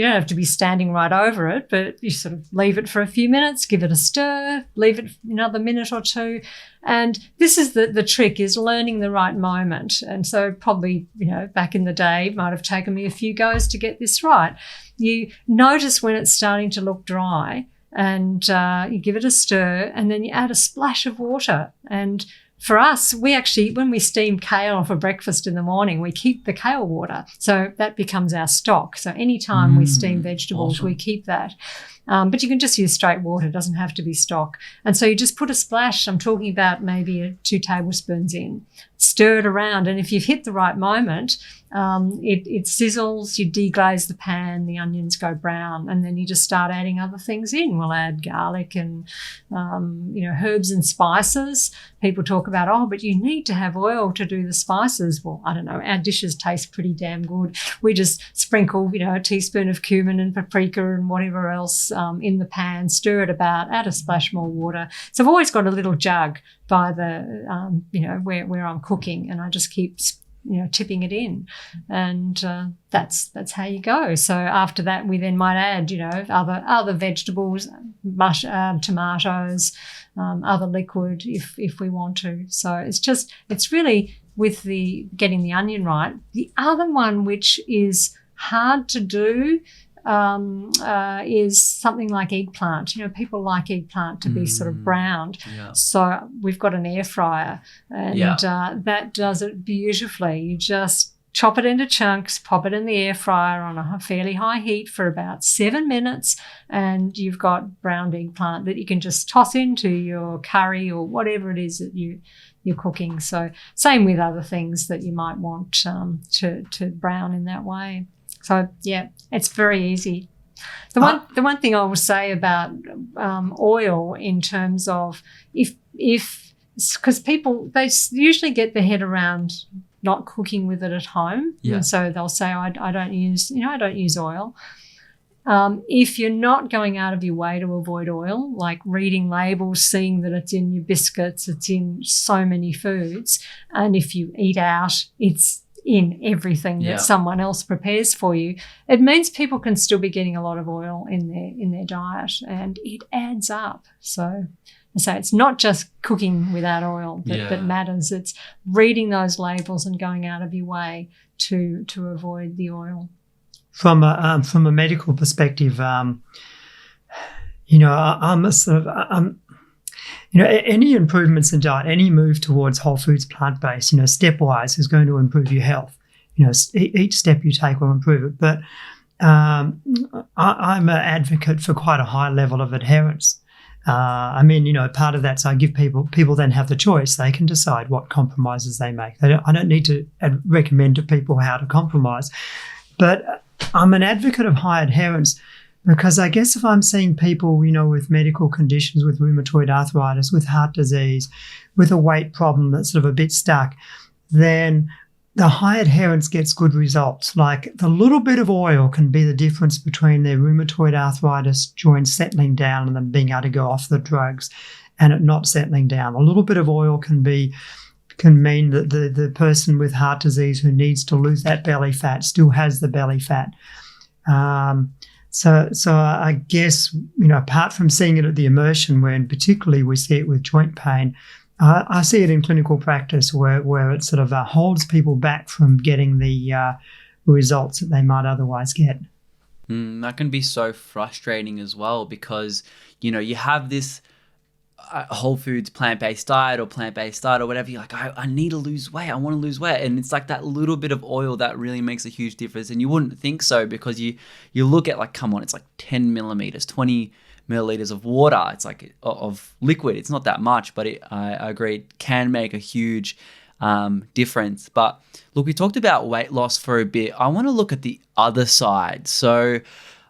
have to be standing right over it, but you sort of leave it for a few minutes, give it a stir, leave it another minute or 2. And this is the trick, is learning the right moment. And so probably, back in the day, it might have taken me a few goes to get this right. You notice when it's starting to look dry, and you give it a stir, and then you add a splash of water. And for us, we actually, when we steam kale for breakfast in the morning, we keep the kale water. So that becomes our stock. So anytime we steam vegetables, awesome. We keep that. But you can just use straight water. It doesn't have to be stock. And so you just put a splash, I'm talking about maybe 2 tablespoons in, stir it around. And if you've hit the right moment, it sizzles, you deglaze the pan, the onions go brown, and then you just start adding other things in. We'll add garlic and, herbs and spices. People talk about, but you need to have oil to do the spices. Well, I don't know. Our dishes taste pretty damn good. We just sprinkle, a teaspoon of cumin and paprika and whatever else in the pan, stir it about, add a splash more water. So I've always got a little jug by the, where I'm cooking, and I just keep tipping it in, and that's how you go. So after that, we then might add, other vegetables, tomatoes, other liquid if we want to. So it's really with the getting the onion right. The other one, which is hard to do, is something like eggplant. People like eggplant to be sort of browned. Yeah. So we've got an air fryer, and that does it beautifully. You just chop it into chunks, pop it in the air fryer on a fairly high heat for about 7 minutes, and you've got browned eggplant that you can just toss into your curry or whatever it is that you're cooking. So same with other things that you might want to brown in that way. So, yeah, it's very easy. The one thing I will say about oil in terms of because people, they usually get their head around not cooking with it at home. Yeah. And so they'll say, I don't use oil. If you're not going out of your way to avoid oil, like reading labels, seeing that it's in your biscuits, it's in so many foods, and if you eat out, it's in everything that someone else prepares for you, it means people can still be getting a lot of oil in their diet, and it adds up. So it's not just cooking without oil that matters. It's reading those labels and going out of your way to avoid the oil. From a medical perspective, I'm a sort of any improvements in diet, any move towards whole foods, plant-based, stepwise is going to improve your health. Each step you take will improve it. But I'm an advocate for quite a high level of adherence. Part of that, so I give people then have the choice. They can decide what compromises they make. I don't need to recommend to people how to compromise. But I'm an advocate of high adherence, because I guess if I'm seeing people, with medical conditions, with rheumatoid arthritis, with heart disease, with a weight problem that's sort of a bit stuck, then the high adherence gets good results. Like the little bit of oil can be the difference between their rheumatoid arthritis joints settling down and them being able to go off the drugs and it not settling down. A little bit of oil can mean that the person with heart disease who needs to lose that belly fat still has the belly fat. So I guess, apart from seeing it at the immersion, when particularly we see it with joint pain, I see it in clinical practice where it sort of holds people back from getting the results that they might otherwise get. That can be so frustrating as well, because, you have this whole foods plant-based diet or whatever. You're like, I need to lose weight. I want to lose weight. And it's like that little bit of oil that really makes a huge difference. And you wouldn't think so, because you look at like, come on, it's like 10 millimeters, 20 milliliters of water. It's like of liquid. It's not that much, but I agree, it can make a huge difference. But look, we talked about weight loss for a bit. I want to look at the other side. So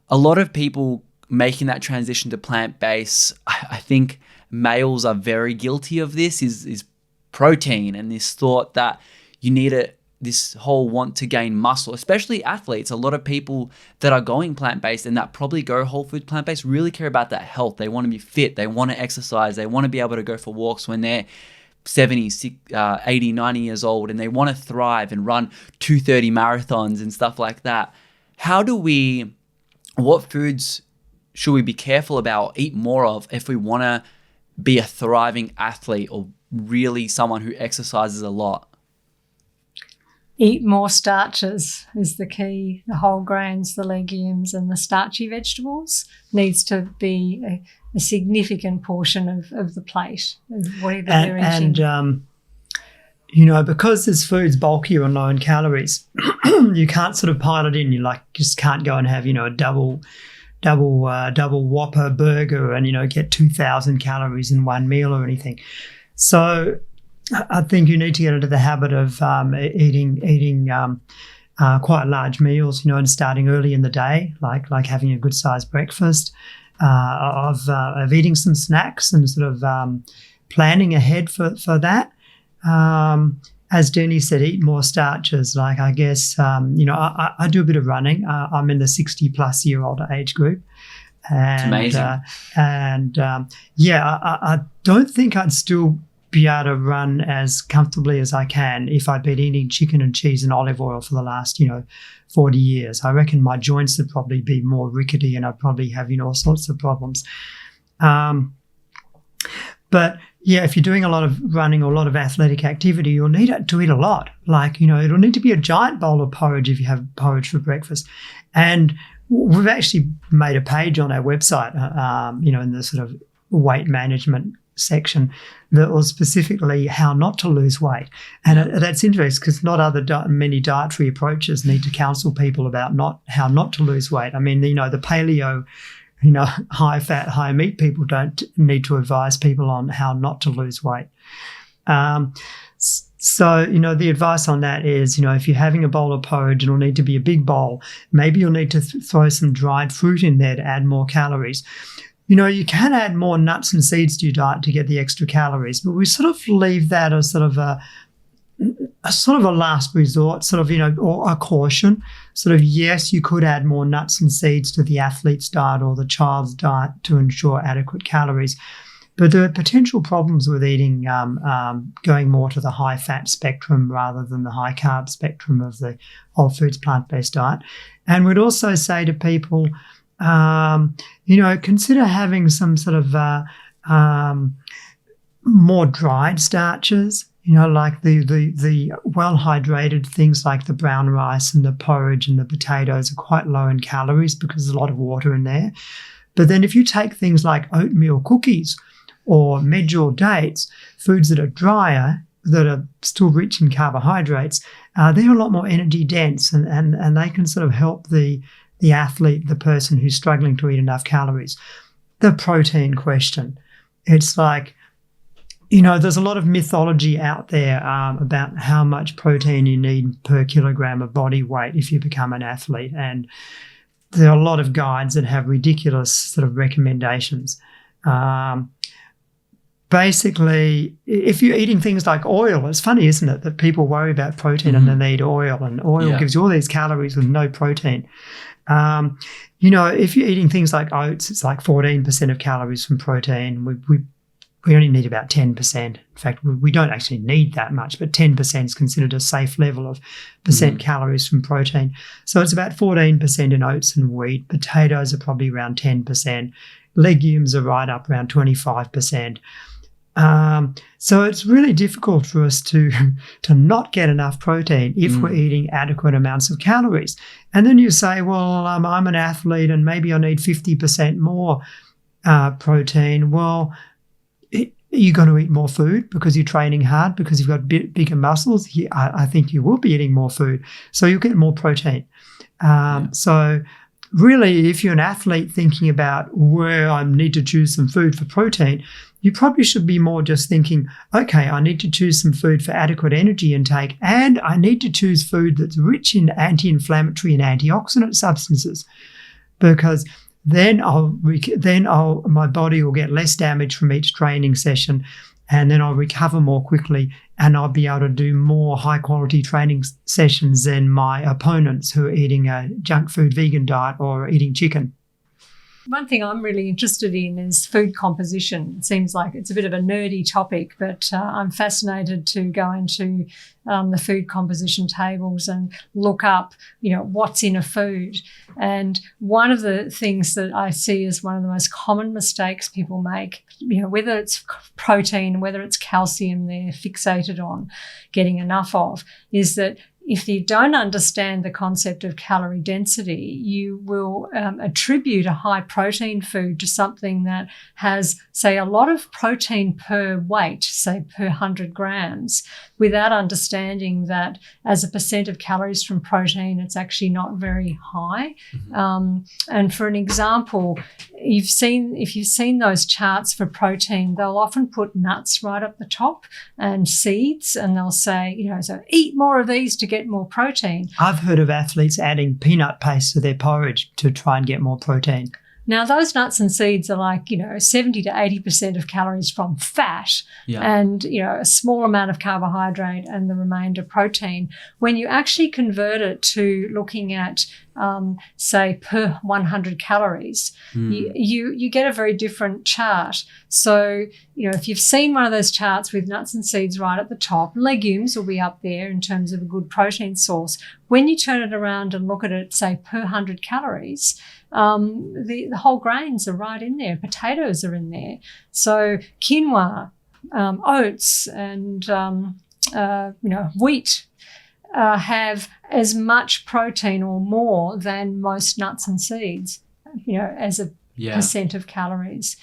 a lot of people making that transition to plant-based, I think males are very guilty of this, is protein and this thought that you need this whole want to gain muscle, especially athletes. A lot of people that are going plant-based and that probably go whole food plant-based really care about that health. They want to be fit. They want to exercise. They want to be able to go for walks when they're 70, 80, 90 years old, and they want to thrive and run 2:30 marathons and stuff like that. What foods should we be careful about, eat more of, if we want to be a thriving athlete or really someone who exercises a lot? Eat more starches is the key. The whole grains, the legumes and the starchy vegetables needs to be a significant portion of the plate, of whatever they're eating. And, because this food's bulkier and low in calories, you can't sort of pile it in. You just can't go and have, a double Whopper burger and, get 2,000 calories in one meal or anything. So I think you need to get into the habit of eating quite large meals, and starting early in the day, like having a good sized breakfast, of eating some snacks and sort of planning ahead for that. As Denny said, eat more starches. Like, I guess, I do a bit of running. I'm in the 60+ year old age group. And, it's amazing. I don't think I'd still be able to run as comfortably as I can if I'd been eating chicken and cheese and olive oil for the last, 40 years. I reckon my joints would probably be more rickety and I'd probably have, all sorts of problems. But yeah, if you're doing a lot of running or a lot of athletic activity, you'll need to eat a lot. Like, it'll need to be a giant bowl of porridge if you have porridge for breakfast. And we've actually made a page on our website, in the sort of weight management section that was specifically how not to lose weight. And that's interesting because not many dietary approaches need to counsel people about how not to lose weight. I mean, the paleo, high fat, high meat people don't need to advise people on how not to lose weight. So, the advice on that is, if you're having a bowl of porridge, it'll need to be a big bowl. Maybe you'll need to throw some dried fruit in there to add more calories. You can add more nuts and seeds to your diet to get the extra calories, but we sort of leave that as sort of a last resort, or a caution. Yes, you could add more nuts and seeds to the athlete's diet or the child's diet to ensure adequate calories. But there are potential problems with eating, going more to the high-fat spectrum rather than the high-carb spectrum of the whole foods plant-based diet. And we'd also say to people, consider having some sort of more dried starches, like the well-hydrated things like the brown rice and the porridge and the potatoes are quite low in calories because there's a lot of water in there. But then if you take things like oatmeal cookies or medjool dates, foods that are drier, that are still rich in carbohydrates, they're a lot more energy dense and they can sort of help the athlete, the person who's struggling to eat enough calories. The protein question. It's like, there's a lot of mythology out there about how much protein you need per kilogram of body weight if you become an athlete. And there are a lot of guides that have ridiculous sort of recommendations. Basically, if you're eating things like oil, it's funny, isn't it, that people worry about protein and then they eat oil, and oil gives you all these calories with no protein. If you're eating things like oats, it's like 14% of calories from protein. We only need about 10%. In fact, we don't actually need that much, but 10% is considered a safe level of percent calories from protein. So it's about 14% in oats and wheat. Potatoes are probably around 10%. Legumes are right up around 25%. So it's really difficult for us to not get enough protein if we're eating adequate amounts of calories. And then you say, well, I'm an athlete and maybe I need 50% more protein. Well, are you going to eat more food because you're training hard, because you've got bigger muscles? I think you will be eating more food. So you'll get more protein. So really, if you're an athlete thinking about where I need to choose some food for protein, you probably should be more just thinking, okay, I need to choose some food for adequate energy intake, and I need to choose food that's rich in anti-inflammatory and antioxidant substances, because then my body will get less damage from each training session, and then I'll recover more quickly, and I'll be able to do more high-quality training sessions than my opponents who are eating a junk food vegan diet or eating chicken. One thing I'm really interested in is food composition. It seems like it's a bit of a nerdy topic, but I'm fascinated to go into the food composition tables and look up, what's in a food. And one of the things that I see as one of the most common mistakes people make, whether it's protein, whether it's calcium they're fixated on getting enough of, is that if you don't understand the concept of calorie density, you will attribute a high protein food to something that has, say, a lot of protein per weight, say per 100 grams, without understanding that as a percent of calories from protein, it's actually not very high. And for an example, if you've seen those charts for protein, they'll often put nuts right up the top and seeds, and they'll say, so eat more of these to get more protein. I've heard of athletes adding peanut paste to their porridge to try and get more protein. Now, those nuts and seeds are like, 70 to 80% of calories from fat and, a small amount of carbohydrate and the remainder protein. When you actually convert it to looking at, say, per 100 calories, you get a very different chart. So, if you've seen one of those charts with nuts and seeds right at the top, legumes will be up there in terms of a good protein source. When you turn it around and look at it, say, per 100 calories, the whole grains are right in there. Potatoes are in there. So quinoa, oats, and wheat have as much protein or more than most nuts and seeds, as a percent of calories.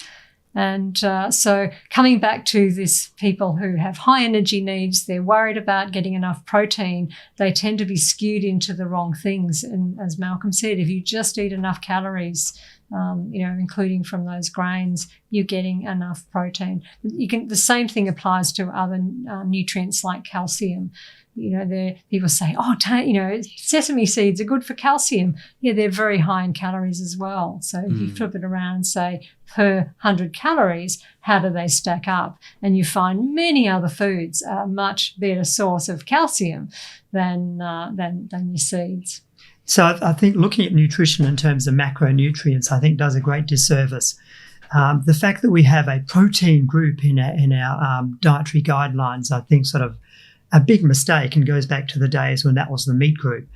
And so coming back to this, people who have high energy needs, they're worried about getting enough protein, they tend to be skewed into the wrong things. And as Malcolm said, if you just eat enough calories, including from those grains, you're getting enough protein. The same thing applies to other nutrients like calcium. People say, sesame seeds are good for calcium. Yeah, they're very high in calories as well. So if you flip it around and say per 100 calories, how do they stack up? And you find many other foods are a much better source of calcium than your seeds. So I think looking at nutrition in terms of macronutrients, I think does a great disservice. The fact that we have a protein group in our dietary guidelines, I think sort of a big mistake, and goes back to the days when that was the meat group.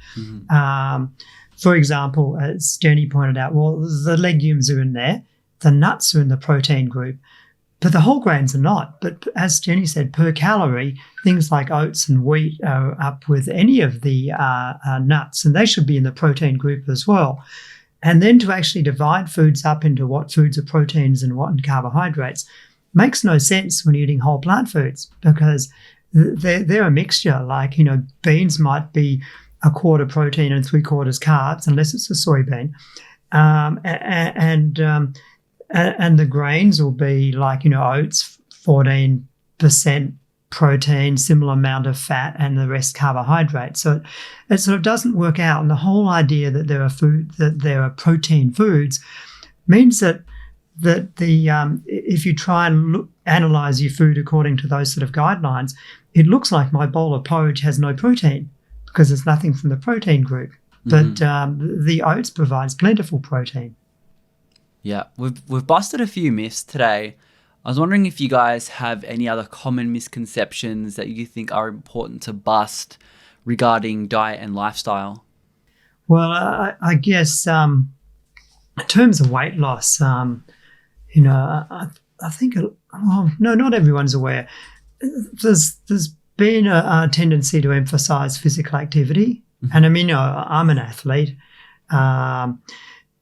For example, as Jenny pointed out, well, the legumes are in there, the nuts are in the protein group, but the whole grains are not. But as Jenny said, per calorie, things like oats and wheat are up with any of the nuts, and they should be in the protein group as well. And then to actually divide foods up into what foods are proteins and what in carbohydrates makes no sense when you're eating whole plant foods, because they're a mixture. Like, beans might be a quarter protein and 3/4 carbs, unless it's a soybean. And the grains will be like, oats, 14% protein, similar amount of fat, and the rest carbohydrates. So it sort of doesn't work out. And the whole idea that there are protein foods means that if you try and analyze your food according to those sort of guidelines, it looks like my bowl of porridge has no protein because there's nothing from the protein group. But the oats provides plentiful protein. Yeah, we've busted a few myths today. I was wondering if you guys have any other common misconceptions that you think are important to bust regarding diet and lifestyle. Well, I guess in terms of weight loss, I think, no, not everyone's aware. There's been a tendency to emphasise physical activity, and I'm an athlete.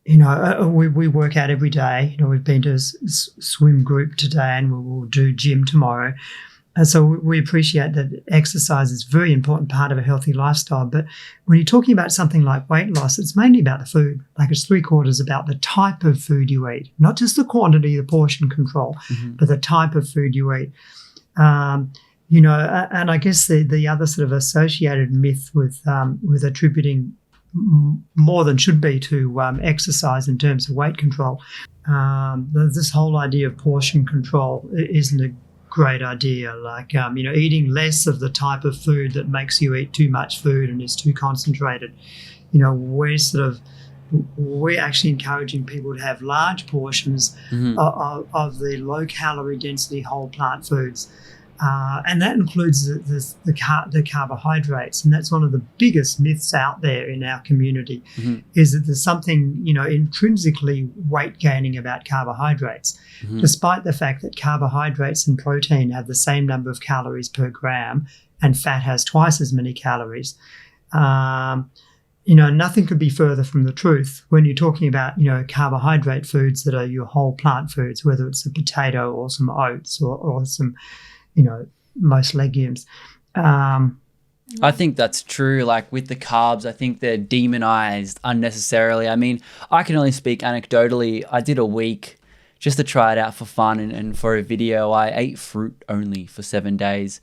We work out every day. We've been to a swim group today, and we'll do gym tomorrow. And so we appreciate that exercise is a very important part of a healthy lifestyle. But when you're talking about something like weight loss, it's mainly about the food. Like, it's 3/4 about the type of food you eat, not just the quantity, the portion control, but the type of food you eat. And I guess the other sort of associated myth with attributing more than should be to exercise in terms of weight control, this whole idea of portion control isn't a great idea. Like, eating less of the type of food that makes you eat too much food and is too concentrated. We're actually encouraging people to have large portions of the low calorie density whole plant foods. And that includes the carbohydrates. And that's one of the biggest myths out there in our community, is that there's something, intrinsically weight gaining about carbohydrates, despite the fact that carbohydrates and protein have the same number of calories per gram and fat has twice as many calories. Nothing could be further from the truth when you're talking about, carbohydrate foods that are your whole plant foods, whether it's a potato or some oats or some, most legumes. I think that's true. Like, with the carbs, I think they're demonized unnecessarily. I mean, I can only speak anecdotally. I did a week just to try it out for fun and for a video. I ate fruit only for 7 days,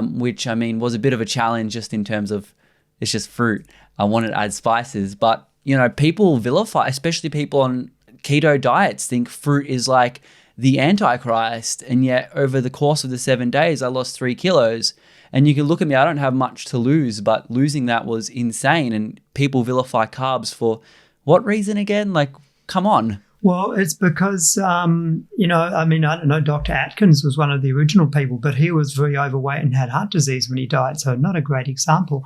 which, was a bit of a challenge just in terms of it's just fruit. I wanted to add spices, but, people vilify, especially people on keto diets think fruit is like the Antichrist. And yet over the course of the 7 days, I lost 3 kilos. And you can look at me, I don't have much to lose, but losing that was insane. And people vilify carbs for what reason again? Like, come on. Well, it's because, I don't know, Dr. Atkins was one of the original people, but he was very overweight and had heart disease when he died, so not a great example.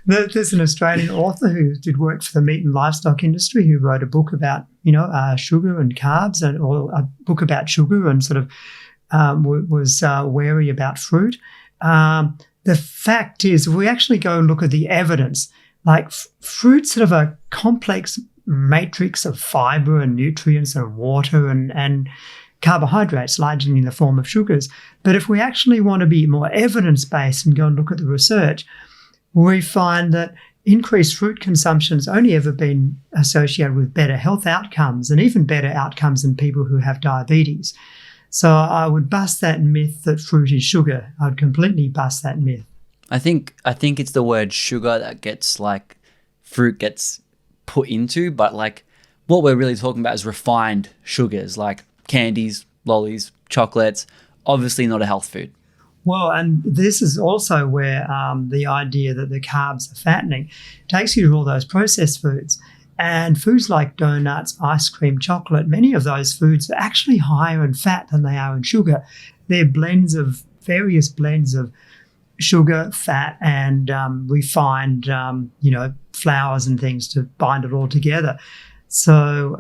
There's an Australian author who did work for the meat and livestock industry who wrote a book about, sugar and carbs, or a book about sugar, and sort of was wary about fruit. The fact is, we actually go and look at the evidence. Like fruit's sort of a complex matrix of fiber and nutrients and water and carbohydrates, largely in the form of sugars. But if we actually want to be more evidence-based and go and look at the research, we find that increased fruit consumption has only ever been associated with better health outcomes, and even better outcomes in people who have diabetes. So I would bust that myth that fruit is sugar. I'd completely bust that myth. I think it's the word sugar that gets like fruit gets put into, but like what we're really talking about is refined sugars like candies, lollies, chocolates, obviously not a health food. Well, and this is also where the idea that the carbs are fattening takes you to all those processed foods. And foods like donuts, ice cream, chocolate, many of those foods are actually higher in fat than they are in sugar. They're various blends of sugar, fat, and refined, flours and things to bind it all together. So,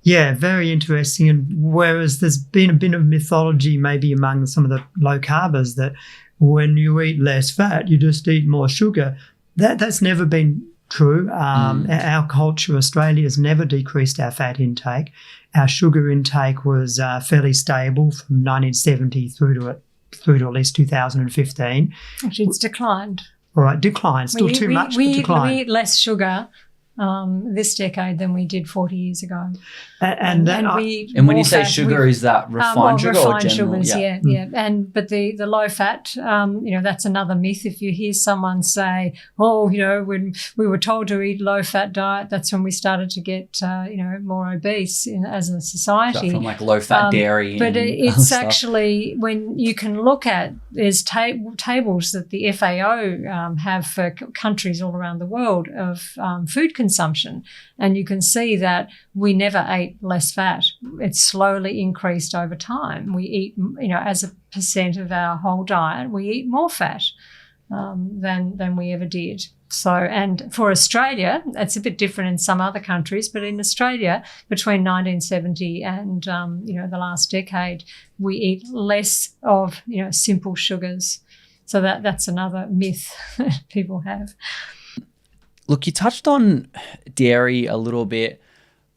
very interesting. And whereas there's been a bit of mythology maybe among some of the low carbers that when you eat less fat, you just eat more sugar. That's never been true. Our culture, Australia, has never decreased our fat intake. Our sugar intake was fairly stable from 1970 through to at least 2015. Actually, it's declined. All right, declined. Still too much, but declined. We eat less sugar this decade than we did 40 years ago. And when you say sugar, is that refined sugar or general? Sugars, yeah. But the low fat, that's another myth. If you hear someone say, when we were told to eat low fat diet, that's when we started to get, more obese as a society. From like low fat dairy. But it's actually when you can look at, there's tables that the FAO have for countries all around the world of food consumption, and you can see that we never ate less fat. It's slowly increased over time. We eat, as a percent of our whole diet, we eat more fat than we ever did. So, and for Australia, it's a bit different in some other countries, but in Australia, between 1970 and, the last decade, we eat less of, simple sugars. So that's another myth that people have. Look, you touched on dairy a little bit.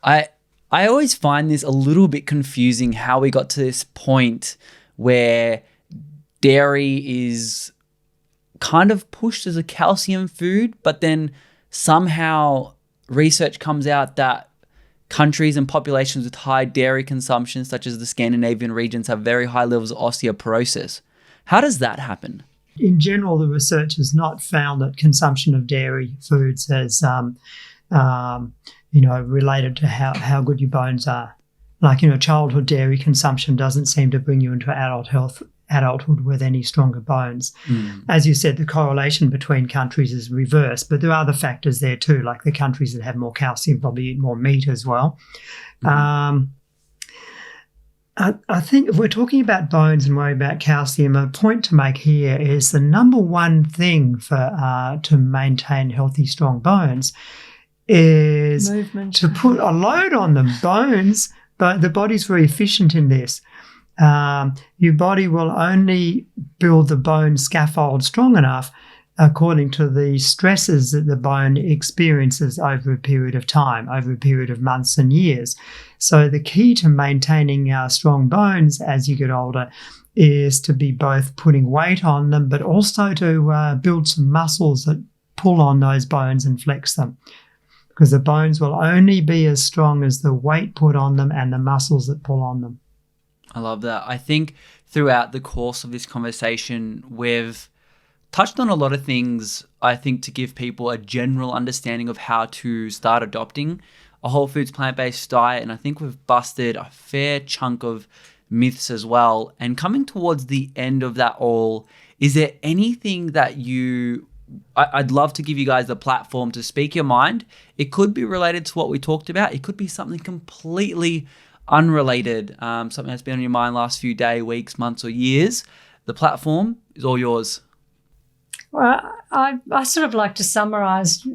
I always find this a little bit confusing how we got to this point where dairy is kind of pushed as a calcium food, but then somehow research comes out that countries and populations with high dairy consumption, such as the Scandinavian regions, have very high levels of osteoporosis. How does that happen? In general, the research has not found that consumption of dairy foods has, related to how good your bones are. Like, childhood dairy consumption doesn't seem to bring you into adulthood with any stronger bones. As you said, the correlation between countries is reversed, but there are other factors there too, like the countries that have more calcium probably eat more meat as well. I think if we're talking about bones and worry about calcium, a point to make here is the number one thing for to maintain healthy, strong bones is movement. To put a load on them. Bones, but the body's very efficient in this. Your body will only build the bone scaffold strong enough according to the stresses that the bone experiences over a period of time, over a period of months and years. So the key to maintaining strong bones as you get older is to be both putting weight on them, but also to build some muscles that pull on those bones and flex them. Because the bones will only be as strong as the weight put on them and the muscles that pull on them. I love that. I think throughout the course of this conversation, we've touched on a lot of things, I think, to give people a general understanding of how to start adopting a whole foods plant-based diet, and I think we've busted a fair chunk of myths as well. And coming towards the end of that all, is there anything that I'd love to give you guys the platform to speak your mind. It could be related to what we talked about. It could be something completely unrelated, something that's been on your mind last few days, weeks, months, or years. The platform is all yours. Well, I sort of like to summarise,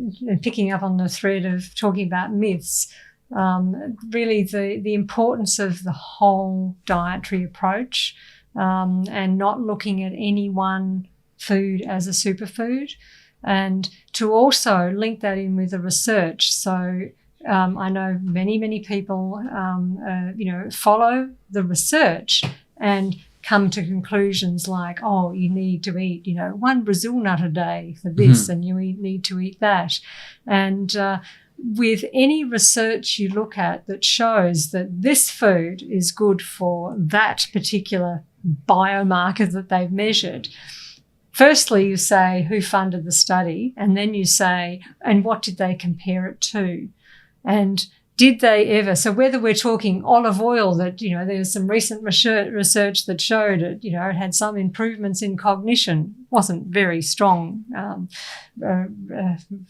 picking up on the thread of talking about myths, really the importance of the whole dietary approach, and not looking at any one food as a superfood, and to also link that in with the research. So I know many people, follow the research and come to conclusions like, oh, you need to eat, one Brazil nut a day for this, and you need to eat that. And with any research you look at that shows that this food is good for that particular biomarker that they've measured, firstly, you say who funded the study, and then you say, and what did they compare it to? And did they ever, so whether we're talking olive oil that, there's some recent research that showed it, it had some improvements in cognition, wasn't very strong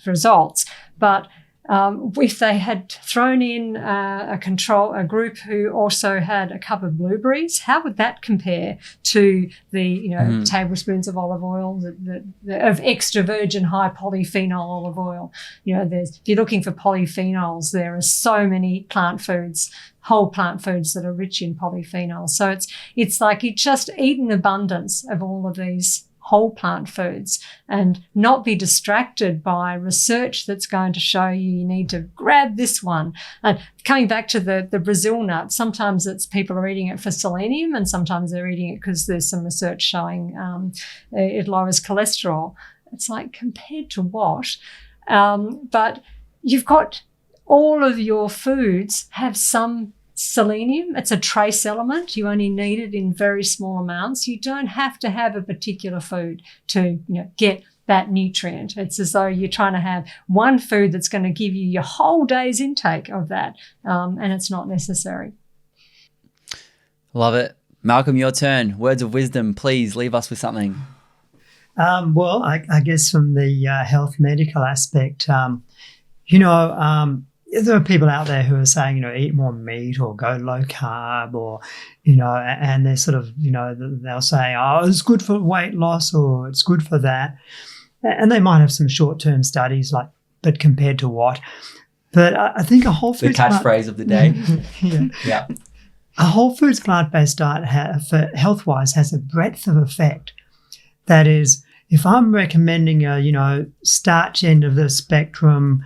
results, but if they had thrown in a group who also had a cup of blueberries, how would that compare to the tablespoons of olive oil of extra virgin high polyphenol olive oil? If you're looking for polyphenols, there are so many whole plant foods that are rich in polyphenols. So it's like you just eat an abundance of all of these whole plant foods and not be distracted by research that's going to show you need to grab this one. And coming back to the Brazil nut, sometimes it's people are eating it for selenium, and sometimes they're eating it because there's some research showing it lowers cholesterol. It's like, compared to what? But you've got all of your foods have some selenium. It's a trace element. You only need it in very small amounts. You don't have to have a particular food to get that nutrient. It's as though you're trying to have one food that's going to give you your whole day's intake of that, and it's not necessary. Love it. Malcolm, your turn. Words of wisdom, please leave us with something. Well, I guess from the health medical aspect, there are people out there who are saying, eat more meat or go low carb, or, and they're sort of, they'll say, oh, it's good for weight loss or it's good for that. And they might have some short-term studies but compared to what? But I think a whole foods... The catchphrase of the day. Yeah. A whole foods plant-based diet for health-wise has a breadth of effect. That is, if I'm recommending a, starch end of the spectrum,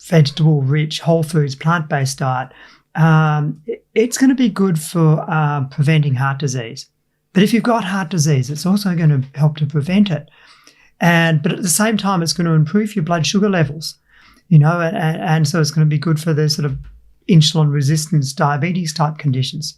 vegetable-rich, whole foods, plant-based diet, it's going to be good for preventing heart disease. But if you've got heart disease, it's also going to help to prevent it. But at the same time, it's going to improve your blood sugar levels, and so it's going to be good for the sort of insulin resistance, diabetes type conditions.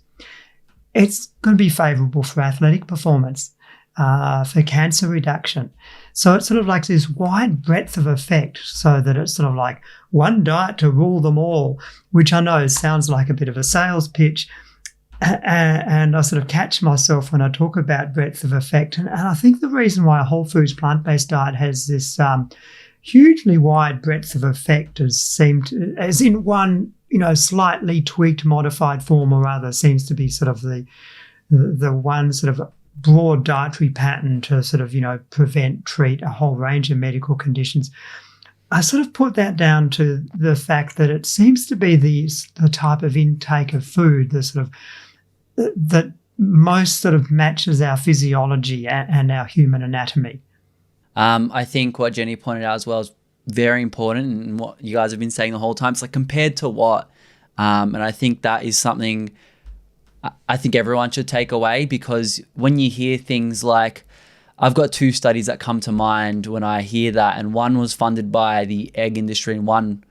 It's going to be favourable for athletic performance, for cancer reduction. So it's sort of like this wide breadth of effect, so that it's sort of like one diet to rule them all, which I know sounds like a bit of a sales pitch. And I sort of catch myself when I talk about breadth of effect. And I think the reason why a whole foods plant-based diet has this hugely wide breadth of effect as in one, slightly tweaked, modified form or other, seems to be sort of the one sort of broad dietary pattern to sort of, prevent, treat a whole range of medical conditions. I sort of put that down to the fact that it seems to be the type of intake of food that most sort of matches our physiology and our human anatomy. I think what Jenny pointed out as well is very important, and what you guys have been saying the whole time. It's like, compared to what? And I think that is something I think everyone should take away, because when you hear things like, I've got two studies that come to mind when I hear that, and one was funded by the egg industry, and one,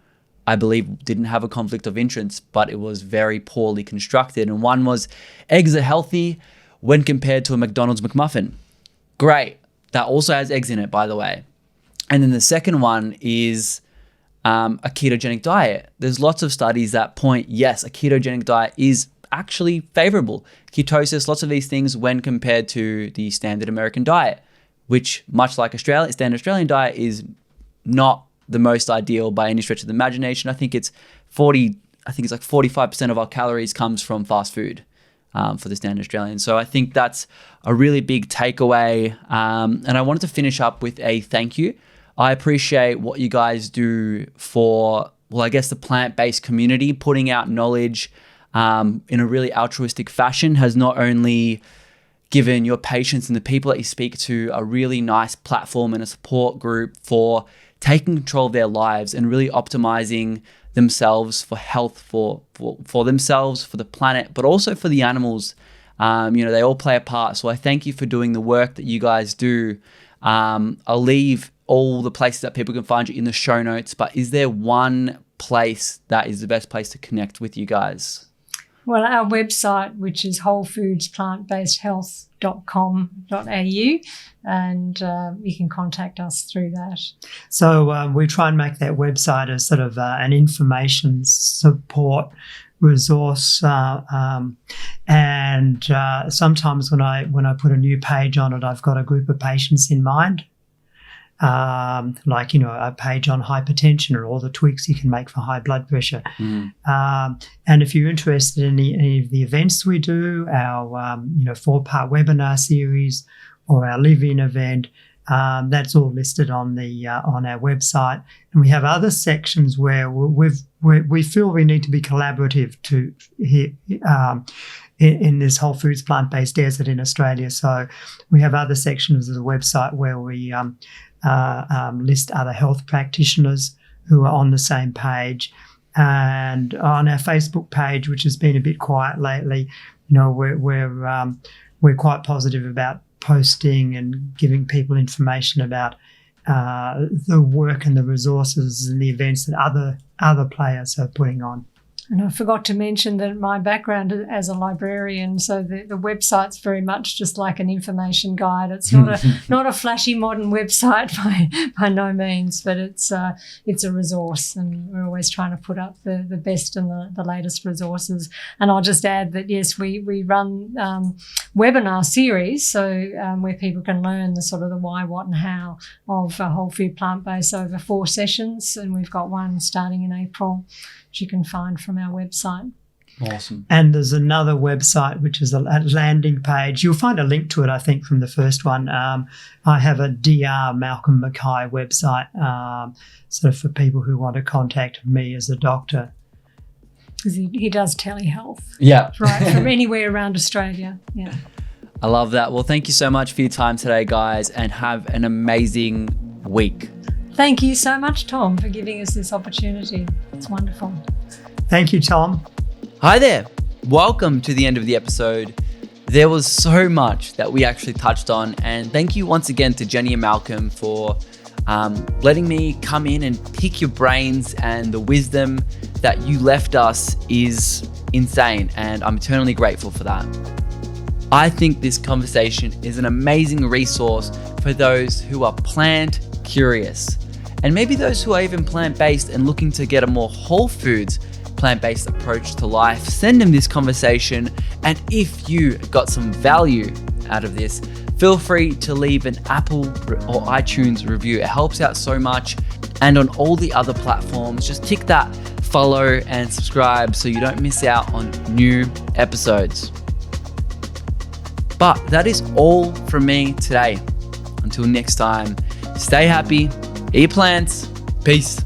I believe, didn't have a conflict of interest, but it was very poorly constructed. And one was, eggs are healthy when compared to a McDonald's McMuffin. Great. That also has eggs in it, by the way. And then the second one is a ketogenic diet. There's lots of studies that point, yes, a ketogenic diet is actually favorable. Ketosis, lots of these things when compared to the standard American diet, which much like standard Australian diet is not the most ideal by any stretch of the imagination. I think it's like 45% of our calories comes from fast food for the standard Australian. So I think that's a really big takeaway. And I wanted to finish up with a thank you. I appreciate what you guys do for, the plant-based community. Putting out knowledge in a really altruistic fashion has not only given your patients and the people that you speak to a really nice platform and a support group for taking control of their lives and really optimizing themselves for health, for themselves, for the planet, but also for the animals. They all play a part. So I thank you for doing the work that you guys do. I'll leave all the places that people can find you in the show notes, but is there one place that is the best place to connect with you guys? Well, our website, which is wholefoodsplantbasedhealth.com.au, and you can contact us through that. So we try and make that website a sort of an information support resource, and sometimes when I put a new page on it, I've got a group of patients in mind. A page on hypertension or all the tweaks you can make for high blood pressure. And if you're interested in any of the events we do, our 4-part webinar series or our live-in event, that's all listed on our website. And we have other sections where we feel we need to be collaborative in this whole foods plant-based desert in Australia. So we have other sections of the website where we list other health practitioners who are on the same page. And on our Facebook page, which has been a bit quiet lately, we're quite positive about posting and giving people information about the work and the resources and the events that other players are putting on. And I forgot to mention that my background as a librarian, so the website's very much just like an information guide. It's not a flashy modern website by no means, but it's a resource, and we're always trying to put up the best and the latest resources. And I'll just add that, yes, we run webinar series, so where people can learn the sort of the why, what and how of whole food plant-based over 4 sessions, and we've got one starting in April, which you can find from our website. Awesome. And there's another website, which is a landing page. You'll find a link to it, I think, from the first one. I have a Dr. Malcolm Mackay website, sort of for people who want to contact me as a doctor. Because he does telehealth. Yeah. Right, from anywhere around Australia. Yeah. I love that. Well, thank you so much for your time today, guys, and have an amazing week. Thank you so much, Tom, for giving us this opportunity. It's wonderful. Thank you, Tom. Hi there. Welcome to the end of the episode. There was so much that we actually touched on, and thank you once again to Jenny and Malcolm for letting me come in and pick your brains, and the wisdom that you left us is insane, and I'm eternally grateful for that. I think this conversation is an amazing resource for those who are plant curious, and maybe those who are even plant-based and looking to get a more whole foods plant-based approach to life. Send them this conversation, and if you got some value out of this, feel free to leave an Apple or iTunes review. It helps out so much. And on all the other platforms, just tick that follow and subscribe so you don't miss out on new episodes. But that is all from me today. Until next time, stay happy, eat plants, peace.